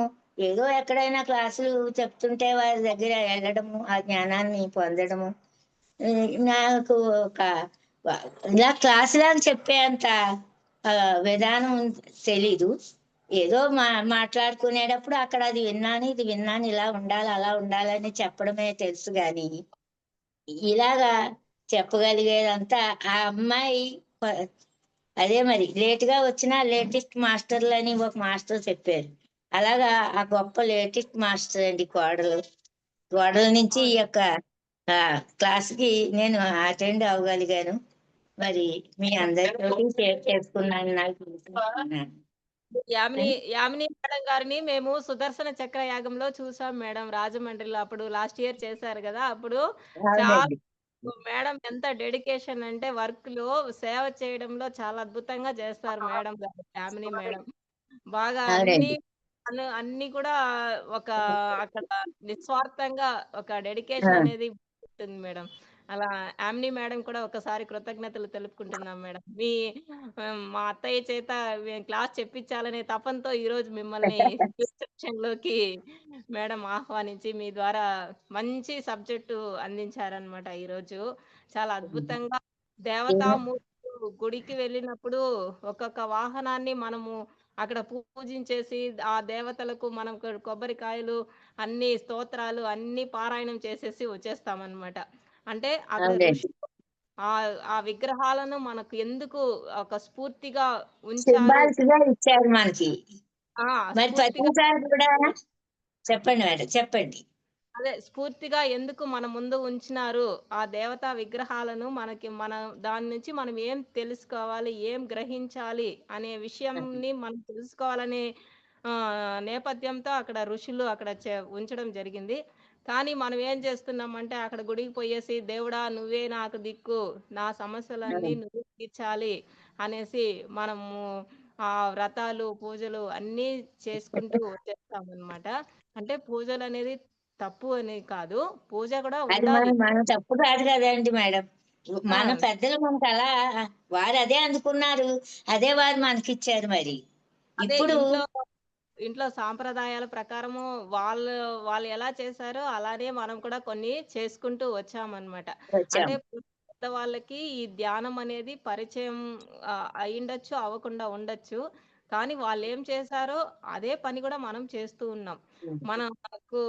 ఏదో ఎక్కడైనా క్లాసులు చెప్తుంటే వారి దగ్గర వెళ్ళడము, ఆ జ్ఞానాన్ని పొందడము నాకు ఇలా క్లాస్ లాగా చెప్పేంత విధానం తెలీదు. ఏదో మాట్లాడుకునేటప్పుడు అక్కడ అది విన్నాను, ఇది విన్నాను, ఇలా ఉండాలి, అలా ఉండాలని చెప్పడమే తెలుసు. కానీ ఇలాగా చెప్పగలిగేదంతా ఆ అమ్మాయి అదే మరి లేట్గా వచ్చిన లేటెస్ట్ మాస్టర్లు అని ఒక మాస్టర్ చెప్పారు. అలాగా ఆ గొప్ప లేటెస్ట్ మాస్టర్ అండి కోడల నుంచి ఈ యొక్క క్లాస్ కి నేను అటెండ్ అవ్వగలిగాను. మరి మీ అందరితో షేర్ చేసుకున్నాను. నాకు యామిని మేడం గారిని మేము సుదర్శన చక్ర యాగంలో చూసాం మేడం, రాజమండ్రిలో. అప్పుడు లాస్ట్ ఇయర్ చేశారు కదా, అప్పుడు చాలా మేడం ఎంత డెడికేషన్ అంటే వర్క్ లో సేవ చేయడంలో చాలా అద్భుతంగా చేస్తారు మేడం గారు. యామిని మేడం బాగా అన్ని కూడా ఒక అక్కడ నిస్వార్థంగా ఒక డెడికేషన్ అనేది ఉంటుంది మేడం. అలా యామిని మేడం కూడా ఒకసారి కృతజ్ఞతలు తెలుపుకుంటున్నాం మేడం. మా అత్తయ్య చేత క్లాస్ చెప్పించాలనే తపంతో ఈ రోజు మిమ్మల్ని సెక్షన్ లోకి మేడం ఆహ్వానించి మీ ద్వారా మంచి సబ్జెక్టు అందించారనమాట. ఈరోజు చాలా అద్భుతంగా దేవతామూర్తులు గుడికి వెళ్ళినప్పుడు ఒక్కొక్క వాహనాన్ని మనము అక్కడ పూజించేసి ఆ దేవతలకు మనం కొబ్బరికాయలు, అన్ని స్తోత్రాలు అన్ని పారాయణం చేసేసి వచ్చేస్తామన్నమాట. అంటే అక్కడ ఋషి ఆ విగ్రహాలను మనకు ఎందుకు ఒక స్ఫూర్తిగా ఉంచారు ఇచ్చారు మనకి. చెప్పండి మేడం, చెప్పండి. అదే స్ఫూర్తిగా ఎందుకు మన ముందు ఉంచినారు ఆ దేవతా విగ్రహాలను, మన దాని నుంచి మనం ఏం తెలుసుకోవాలి, ఏం గ్రహించాలి అనే విషయంని మనం తెలుసుకోవాలనే నేపథ్యంతో అక్కడ ఋషులు అక్కడ ఉంచడం జరిగింది. కానీ మనం ఏం చేస్తున్నామంటే అక్కడ గుడికి పోయేసి దేవుడా నువ్వే నాకు దిక్కు, నా సమస్యలన్నీ నువ్వే తీర్చాలి అనేసి మనము ఆ వ్రతాలు పూజలు అన్నీ చేసుకుంటూ వచ్చేస్తామన్నమాట. అంటే పూజలు అనేది తప్పు అని కాదు, పూజ కూడా అది ఉండాలి. మన తప్పు కాదు కదండి మేడం. ఆ, మన పెద్దలు మనకు అలా వారు అదే అందుకున్నారు, అదే వారు మనకిచ్చారు మరి. అదే ఇప్పుడు ఇంట్లో ఇంట్లో సాంప్రదాయాల ప్రకారము వాళ్ళు వాళ్ళు ఎలా చేశారో అలానే మనం కూడా కొన్ని చేసుకుంటూ వచ్చామన్నమాట. వచ్చాం. అంటే పెద్దవాళ్ళకి ఈ ధ్యానం అనేది పరిచయం అయ్యుండొచ్చు, అవ్వకుండా ఉండొచ్చు. కానీ వాళ్ళు ఏం చేశారో అదే పని కూడా మనం చేస్తూ ఉన్నాం. మనకు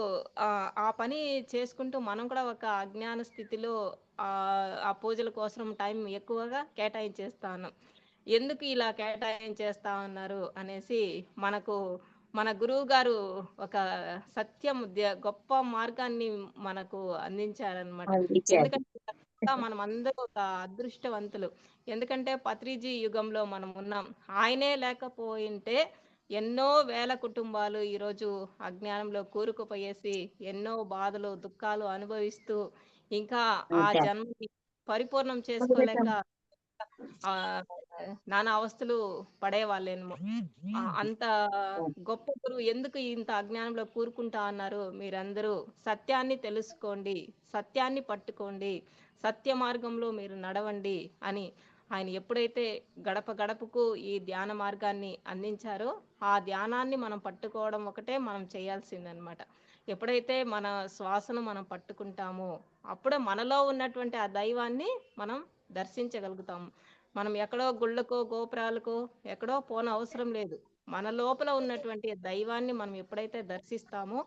ఆ పని చేసుకుంటూ మనం కూడా ఒక అజ్ఞాన స్థితిలో ఆ పూజల కోసం టైం ఎక్కువగా కేటాయించేస్తా ఉన్నాం. ఎందుకు ఇలా కేటాయించేస్తా ఉన్నారు అనేసి మనకు మన గురువు గారు ఒక సత్యం గొప్ప మార్గాన్ని మనకు అందించారనమాట. ఇచ్చారు. ఎందుకంటే మనం అందరూ ఒక అదృష్టవంతులు. ఎందుకంటే పత్రిజీ యుగంలో మనం ఉన్నాం. ఆయనే లేకపోయింటే ఎన్నో వేల కుటుంబాలు ఈరోజు అజ్ఞానంలో కూరుకుపోయేసి ఎన్నో బాధలు దుఃఖాలు అనుభవిస్తూ ఇంకా ఆ అంతే. జన్మని పరిపూర్ణం చేసుకోలేక ఆ నానా అవస్థలు పడేవాళ్ళేమో. అంత గొప్ప గురువు ఎందుకు ఇంత అజ్ఞానంలో కూరుకుంటా అన్నారు? మీరందరూ సత్యాన్ని తెలుసుకోండి, సత్యాన్ని పట్టుకోండి, సత్య మార్గంలో మీరు నడవండి అని ఆయన ఎప్పుడైతే గడప గడపకు ఈ ధ్యాన మార్గాన్ని అందించారో ఆ ధ్యానాన్ని మనం పట్టుకోవడం ఒకటే మనం చేయాల్సిందనమాట. ఎప్పుడైతే మన శ్వాసను మనం పట్టుకుంటామో అప్పుడే మనలో ఉన్నటువంటి ఆ దైవాన్ని మనం దర్శించగలుగుతాము. మనం ఎక్కడో గుళ్ళకో గోపురాలకో ఎక్కడో అవసరం లేదు. మన లోపల ఉన్నటువంటి దైవాన్ని మనం ఎప్పుడైతే దర్శిస్తామో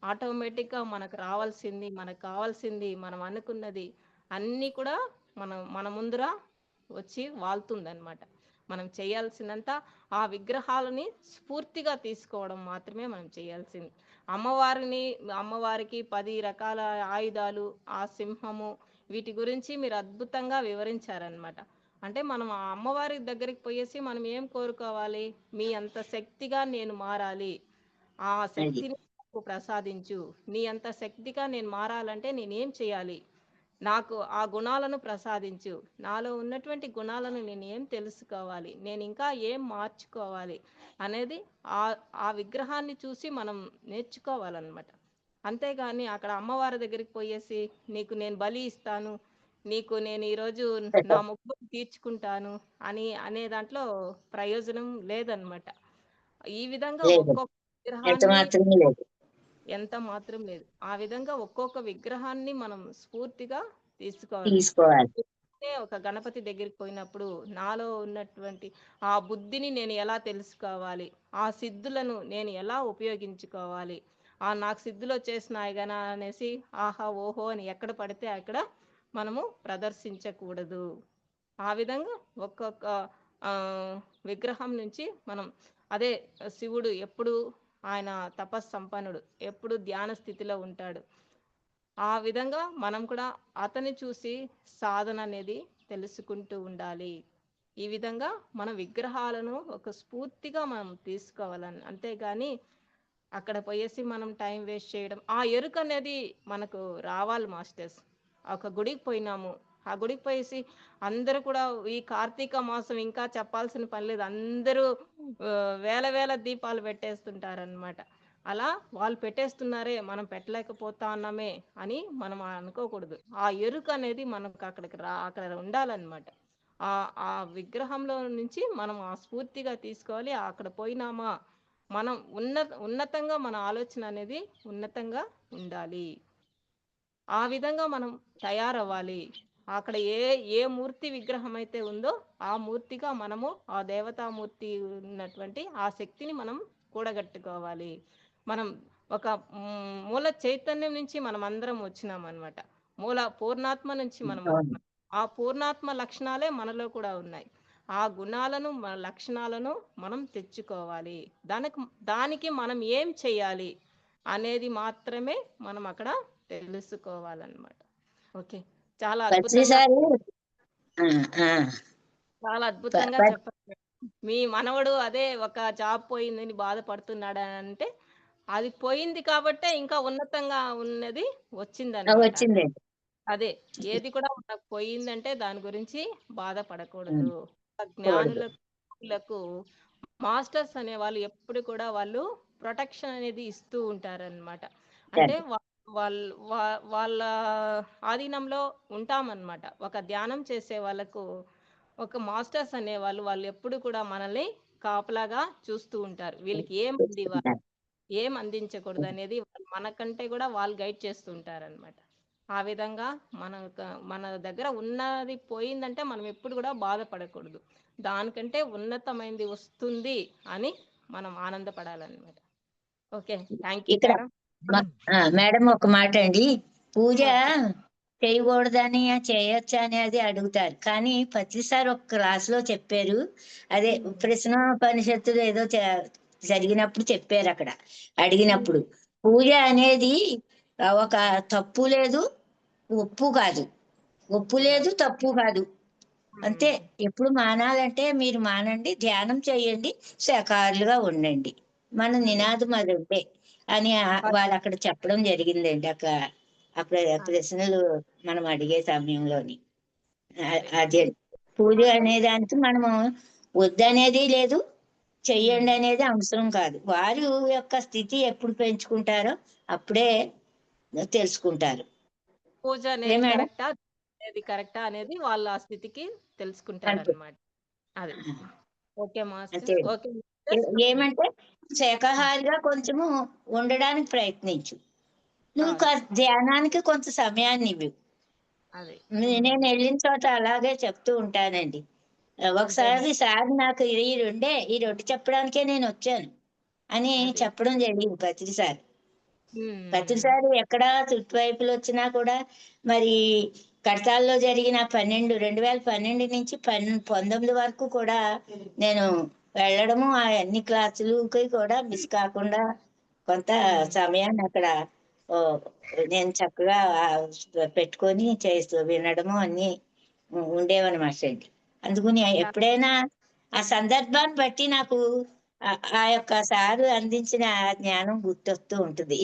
ఆటోమేటిక్గా మనకు రావాల్సింది, మనకు కావాల్సింది, మనం అనుకున్నది అన్నీ కూడా మన ముందర వచ్చి వాళ్తుందన్నమాట. మనం చేయాల్సిందంత ఆ విగ్రహాలని స్ఫూర్తిగా తీసుకోవడం మాత్రమే మనం చేయాల్సింది. అమ్మవారికి 10 రకాల ఆయుధాలు, ఆ సింహము వీటి గురించి మీరు అద్భుతంగా వివరించారనమాట. అంటే మనం ఆ అమ్మవారి దగ్గరికి పోయేసి మనం ఏం కోరుకోవాలి? మీ అంత శక్తిగా నేను మారాలి, ఆ అది శక్తిని నాకు ప్రసాదించు, నీ అంత శక్తిగా నేను మారాలంటే నేనేం చేయాలి? నాకు ఆ గుణాలను ప్రసాదించు, నాలో ఉన్నటువంటి గుణాలను నేను ఏం తెలుసుకోవాలి, నేను ఇంకా ఏం మార్చుకోవాలి అనేది ఆ ఆ విగ్రహాన్ని చూసి మనం నేర్చుకోవాలన్నమాట. అంతేగాని అక్కడ అమ్మవారి దగ్గరికి పోయేసి నీకు నేను బలి ఇస్తాను, నీకు నేను ఈరోజు నా మొక్కులు తీర్చుకుంటాను అనే దాంట్లో ప్రయోజనం లేదనమాట. ఈ విధంగా లేదు, ఒక్కొక్క ఎంత విగ్రహాన్ని మాత్రమే లేదు. ఎంత మాత్రం లేదు. ఆ విధంగా ఒక్కొక్క విగ్రహాన్ని మనం స్ఫూర్తిగా తీసుకోవాలి. తీసుకోవాలి. ఒక గణపతి దగ్గరికి పోయినప్పుడు నాలో ఉన్నటువంటి ఆ బుద్ధిని నేను ఎలా తెలుసుకోవాలి, ఆ సిద్ధులను నేను ఎలా ఉపయోగించుకోవాలి, నాకు సిద్ధులు వచ్చేసినాయి గనా అనేసి ఆహా ఓహో అని ఎక్కడ పడితే అక్కడ మనము ప్రదర్శించకూడదు. ఆ విధంగా ఒక్కొక్క ఆ విగ్రహం నుంచి మనం అదే శివుడు ఎప్పుడు ఆయన తపస్సంపన్నుడు, ఎప్పుడు ధ్యాన స్థితిలో ఉంటాడు. ఆ విధంగా మనం కూడా అతన్ని చూసి సాధన అనేది తెలుసుకుంటూ ఉండాలి. ఈ విధంగా మన విగ్రహాలను ఒక స్ఫూర్తిగా మనం తీసుకోవాలని, అంతేగాని అక్కడ పోయేసి మనం టైం వేస్ట్ చేయడం, ఆ ఎరుక అనేది మనకు రావాలి మాస్టర్స్. ఒక గుడికి పోయినాము, ఆ గుడికి పోయేసి అందరూ కూడా ఈ కార్తీక మాసం ఇంకా చెప్పాల్సిన పని లేదు, అందరూ వేల వేల దీపాలు పెట్టేస్తుంటారనమాట. అలా వాళ్ళు పెట్టేస్తున్నారే మనం పెట్టలేకపోతా ఉన్నామే అని మనం అనుకోకూడదు. ఆ ఎరుక అనేది మనకు అక్కడ ఉండాలన్నమాట. ఆ విగ్రహంలో నుంచి మనం ఆ స్ఫూర్తిగా తీసుకోవాలి. అక్కడ పోయినామా మనం ఉన్నతంగా మన ఆలోచన అనేది ఉన్నతంగా ఉండాలి. ఆ విధంగా మనం తయారవ్వాలి. అక్కడ ఏ మూర్తి విగ్రహం అయితే ఉందో ఆ మూర్తిగా మనము ఆ దేవతామూర్తి ఉన్నటువంటి ఆ శక్తిని మనం కూడగట్టుకోవాలి. మనం ఒక మూల చైతన్యం నుంచి మనం అందరం వచ్చినాం అనమాట. మూల పూర్ణాత్మ నుంచి మనం అవును. వచ్చినాం. ఆ పూర్ణాత్మ లక్షణాలే మనలో కూడా ఉన్నాయి. ఆ గుణాలను మన లక్షణాలను మనం తెచ్చుకోవాలి. దానికి మనం ఏం చేయాలి అనేది మాత్రమే మనం అక్కడ తెలుసుకోవాలన్నమాట. ఓకే. చాలా అద్భుతంగా ప్రతిసారి ఆ, ఆ, చాలా ప- అద్భుతంగా ప- చెప్పారు. మీ మనవడు అదే ఒక జాబ్ పోయిందని బాధపడుతున్నాడు అంటే అది పోయింది కాబట్టే ఇంకా ఉన్నతంగా ఉన్నది వచ్చిందనమాట. వచ్చిందండి. అదే ఏది కూడా మనకు పోయిందంటే దాని గురించి ఉమ్, బాధపడకూడదు. కూడదు. జ్ఞానులకు మాస్టర్స్ అనే వాళ్ళు ఎప్పుడు కూడా వాళ్ళు ప్రొటెక్షన్ అనేది ఇస్తూ ఉంటారన్నమాట. అంటే సరే. వాళ్ళ ఆధీనంలో ఉంటామన్నమాట. ఒక ధ్యానం చేసే వాళ్ళకు ఒక మాస్టర్స్ అనేవాళ్ళు వాళ్ళు ఎప్పుడు కూడా మనల్ని కాపలాగా చూస్తూ ఉంటారు. వీళ్ళకి ఏం అందివ్వాలి, ఏం అందించకూడదు అనేది మనకంటే కూడా వాళ్ళు గైడ్ చేస్తూ ఉంటారన్నమాట. ఆ విధంగా మన దగ్గర ఉన్నది పోయిందంటే మనం ఎప్పుడు కూడా బాధపడకూడదు. దానికంటే ఉన్నతమైనది వస్తుంది అని మనం ఆనందపడాలన్నమాట. ఓకే. థ్యాంక్ యూ ఇక్కడ మేడం. మేడం ఒక మాట అండి. పూజ చేయకూడదని చేయొచ్చా అనేది అడుగుతారు. కానీ ప్రతిసారి ఒక క్లాస్ లో చెప్పారు. అదే ప్రశ్నోపనిషత్తులు ఏదో జరిగినప్పుడు చెప్పారు అక్కడ అడిగినప్పుడు. పూజ అనేది ఒక తప్పు లేదు, ఒప్పు కాదు. ఒప్పు లేదు, తప్పు కాదు. అంతే. ఎప్పుడు మానాలంటే మీరు మానండి, ధ్యానం చేయండి, శాకాహారులుగా ఉండండి. మన నినాదం అది ఉంటే అని వాళ్ళు అక్కడ చెప్పడం జరిగిందండి. అక్కడ ప్రశ్నలు మనం అడిగే సమయంలోని అదే పూజ అనే దానికి మనము వద్దనేది లేదు, చెయ్యండి అనేది అవసరం కాదు. వారి యొక్క స్థితి ఎప్పుడు పెంచుకుంటారో అప్పుడే తెలుసుకుంటారు. పూజ ఏ అనేది మేడం? కరెక్టా? అనేది కరెక్టా అనేది వాళ్ళ ఆ స్థితికి అంతే. తెలుసుకుంటారన్నమాట. అది. Okay master. అంతే. Okay masters. ఏమంటే శాకాహారిగా కొంచెము ఉండడానికి ప్రయత్నించు. నువ్వు ధ్యానానికి కొంత సమయాన్ని ఇవ్వు. అది. నేను వెళ్ళిన చోట అలాగే చెప్తూ ఉంటానండి. ఒకసారి సార్ నాకు ఈ రెండు చెప్పడానికే నేను వచ్చాను అని చెప్పడం జరిగింది ప్రతిసారి. ప్రతిసారి ఎక్కడ చుట్టువైపులు వచ్చినా కూడా మరి కడతాల్లో జరిగిన 2012 నుంచి 19 వరకు కూడా నేను వెళ్ళడము ఆ అన్ని క్లాసులకి కూడా మిస్ కాకుండా కొంత సమయాన్ని అక్కడ ఓ, నేను చక్కగా పెట్టుకొని చేస్తూ వినడము అన్ని ఉండేవన్నమాట అండి. అందుకని ఎప్పుడైనా ఆ సందర్భాన్ని బట్టి నాకు ఆ యొక్క సారు అందించిన ఆ జ్ఞానం గుర్తొస్తూ ఉంటుంది.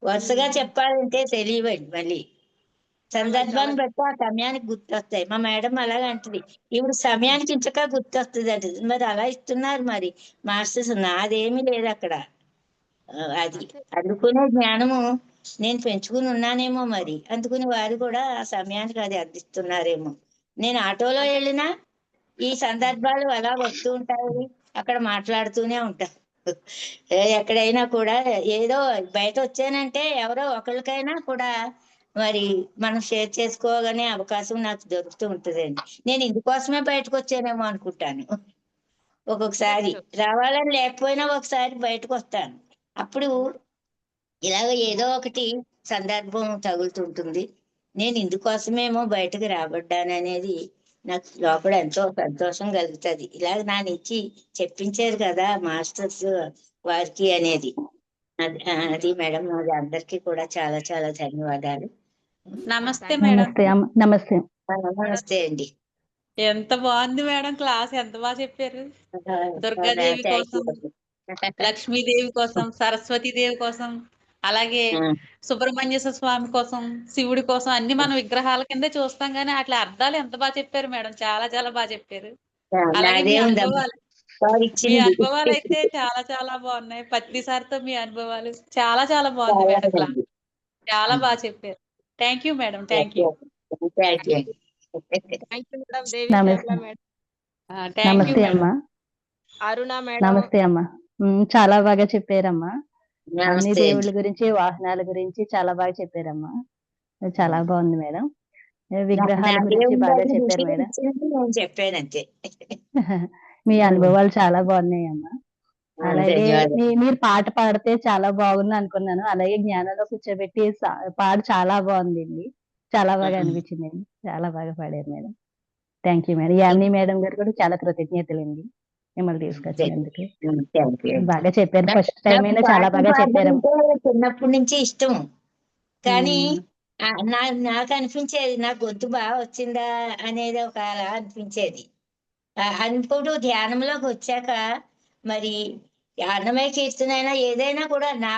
వరుసగా చెప్పాలంటే తెలియవండి మళ్ళీ. సందర్భాన్ని బట్టి ఆ సమయానికి గుర్తొస్తాయి. మా మేడం అలాగే అంటది. ఇప్పుడు సమయానికి ఇంచక గుర్తొస్తుంది అంటది. మరి అలా ఇస్తున్నారు మరి మాస్టర్స్. నాదేమీ లేదు అక్కడ. అది అందుకునే జ్ఞానము నేను పెంచుకుని ఉన్నానేమో మరి. అందుకుని వారు కూడా ఆ సమయానికి అది అందిస్తున్నారేమో. నేను ఆటోలో వెళ్ళినా ఈ సందర్భాలు అలా వస్తూ ఉంటాయి. అక్కడ మాట్లాడుతూనే ఉంటా. ఎక్కడైనా కూడా ఏదో బయట వచ్చానంటే ఎవరో ఒకరికైనా కూడా మరి మనం షేర్ చేసుకోగానే అవకాశం నాకు దొరుకుతూ ఉంటుందండి. నేను ఇందుకోసమే బయటకు వచ్చానేమో అనుకుంటాను. ఒక్కొక్కసారి రావాలని లేకపోయినా ఒకసారి బయటకు వస్తాను. అప్పుడు ఇలాగ ఏదో ఒకటి సందర్భం తగులుతుంటుంది. నేను ఇందుకోసమేమో బయటకు రాబడ్డాననేది నాకు లోపల ఎంతో సంతోషం కలుగుతుంది. ఇలాగ నా నుంచి చెప్పించారు కదా మాస్టర్స్ వారికి అనేది. అది మేడం. అది అందరికీ కూడా చాలా చాలా ధన్యవాదాలు. నమస్తే మేడం. నమస్తే అమ్మ. నమస్తే. నమస్తే అండి. ఎంత బాగుంది మేడం క్లాస్, ఎంత బాగా చెప్పారు. దుర్గాదేవి కోసం, లక్ష్మీదేవి కోసం, సరస్వతీదేవి కోసం, అలాగే సుబ్రహ్మణ్యేశ్వర స్వామి కోసం, శివుడి కోసం అన్ని మనం విగ్రహాల కింద చూస్తాం కానీ అట్లా అర్థాలు ఎంత బాగా చెప్పారు మేడం. చాలా చాలా బాగా చెప్పారు. అలాగే మీ అనుభవాలు అయితే చాలా చాలా బాగున్నాయి. పత్రిసారితో మీ అనుభవాలు చాలా చాలా బాగుంది మేడం క్లాస్. చాలా బాగా చెప్పారు. Thank you madam. Thank you. నమస్తే అమ్మా. అరుణ మేడం. నమస్తే అమ్మా. చాలా బాగా చెప్పారమ్మా. అన్ని దేవుళ్ళ గురించి, వాహనాల గురించి చాలా బాగా చెప్పారమ్మా. చాలా బాగుంది మేడం. విగ్రహాల గురించి బాగా చెప్పారు మేడం. చెప్పానంతే. మీ అనుభవాలు చాలా బాగున్నాయమ్మా. అలాగే మీరు పాట పాడితే చాలా బాగుంది అనుకున్నాను. అలాగే జ్ఞానంలో కూర్చోబెట్టి పాట చాలా బాగుందండి. చాలా బాగా అనిపించింది. చాలా బాగా పాడారు madam. Thank you madam. Yamini madam గారు కూడా చాలా కృతజ్ఞతలండి మిమ్మల్ని తీసుకొచ్చినందుకు. బాగా చెప్పారు. ఫస్ట్ టైం అయినా చాలా బాగా చెప్పారు. చిన్నప్పటి నుంచి ఇష్టం. కానీ నాకు అనిపించేది నా గొంతు బాగా వచ్చిందా అనేది ఒక అలా అనిపించేది. ఇప్పుడు ధ్యానంలోకి వచ్చాక మరి అన్నమయ్య కీర్తన అయినా ఏదైనా కూడా నా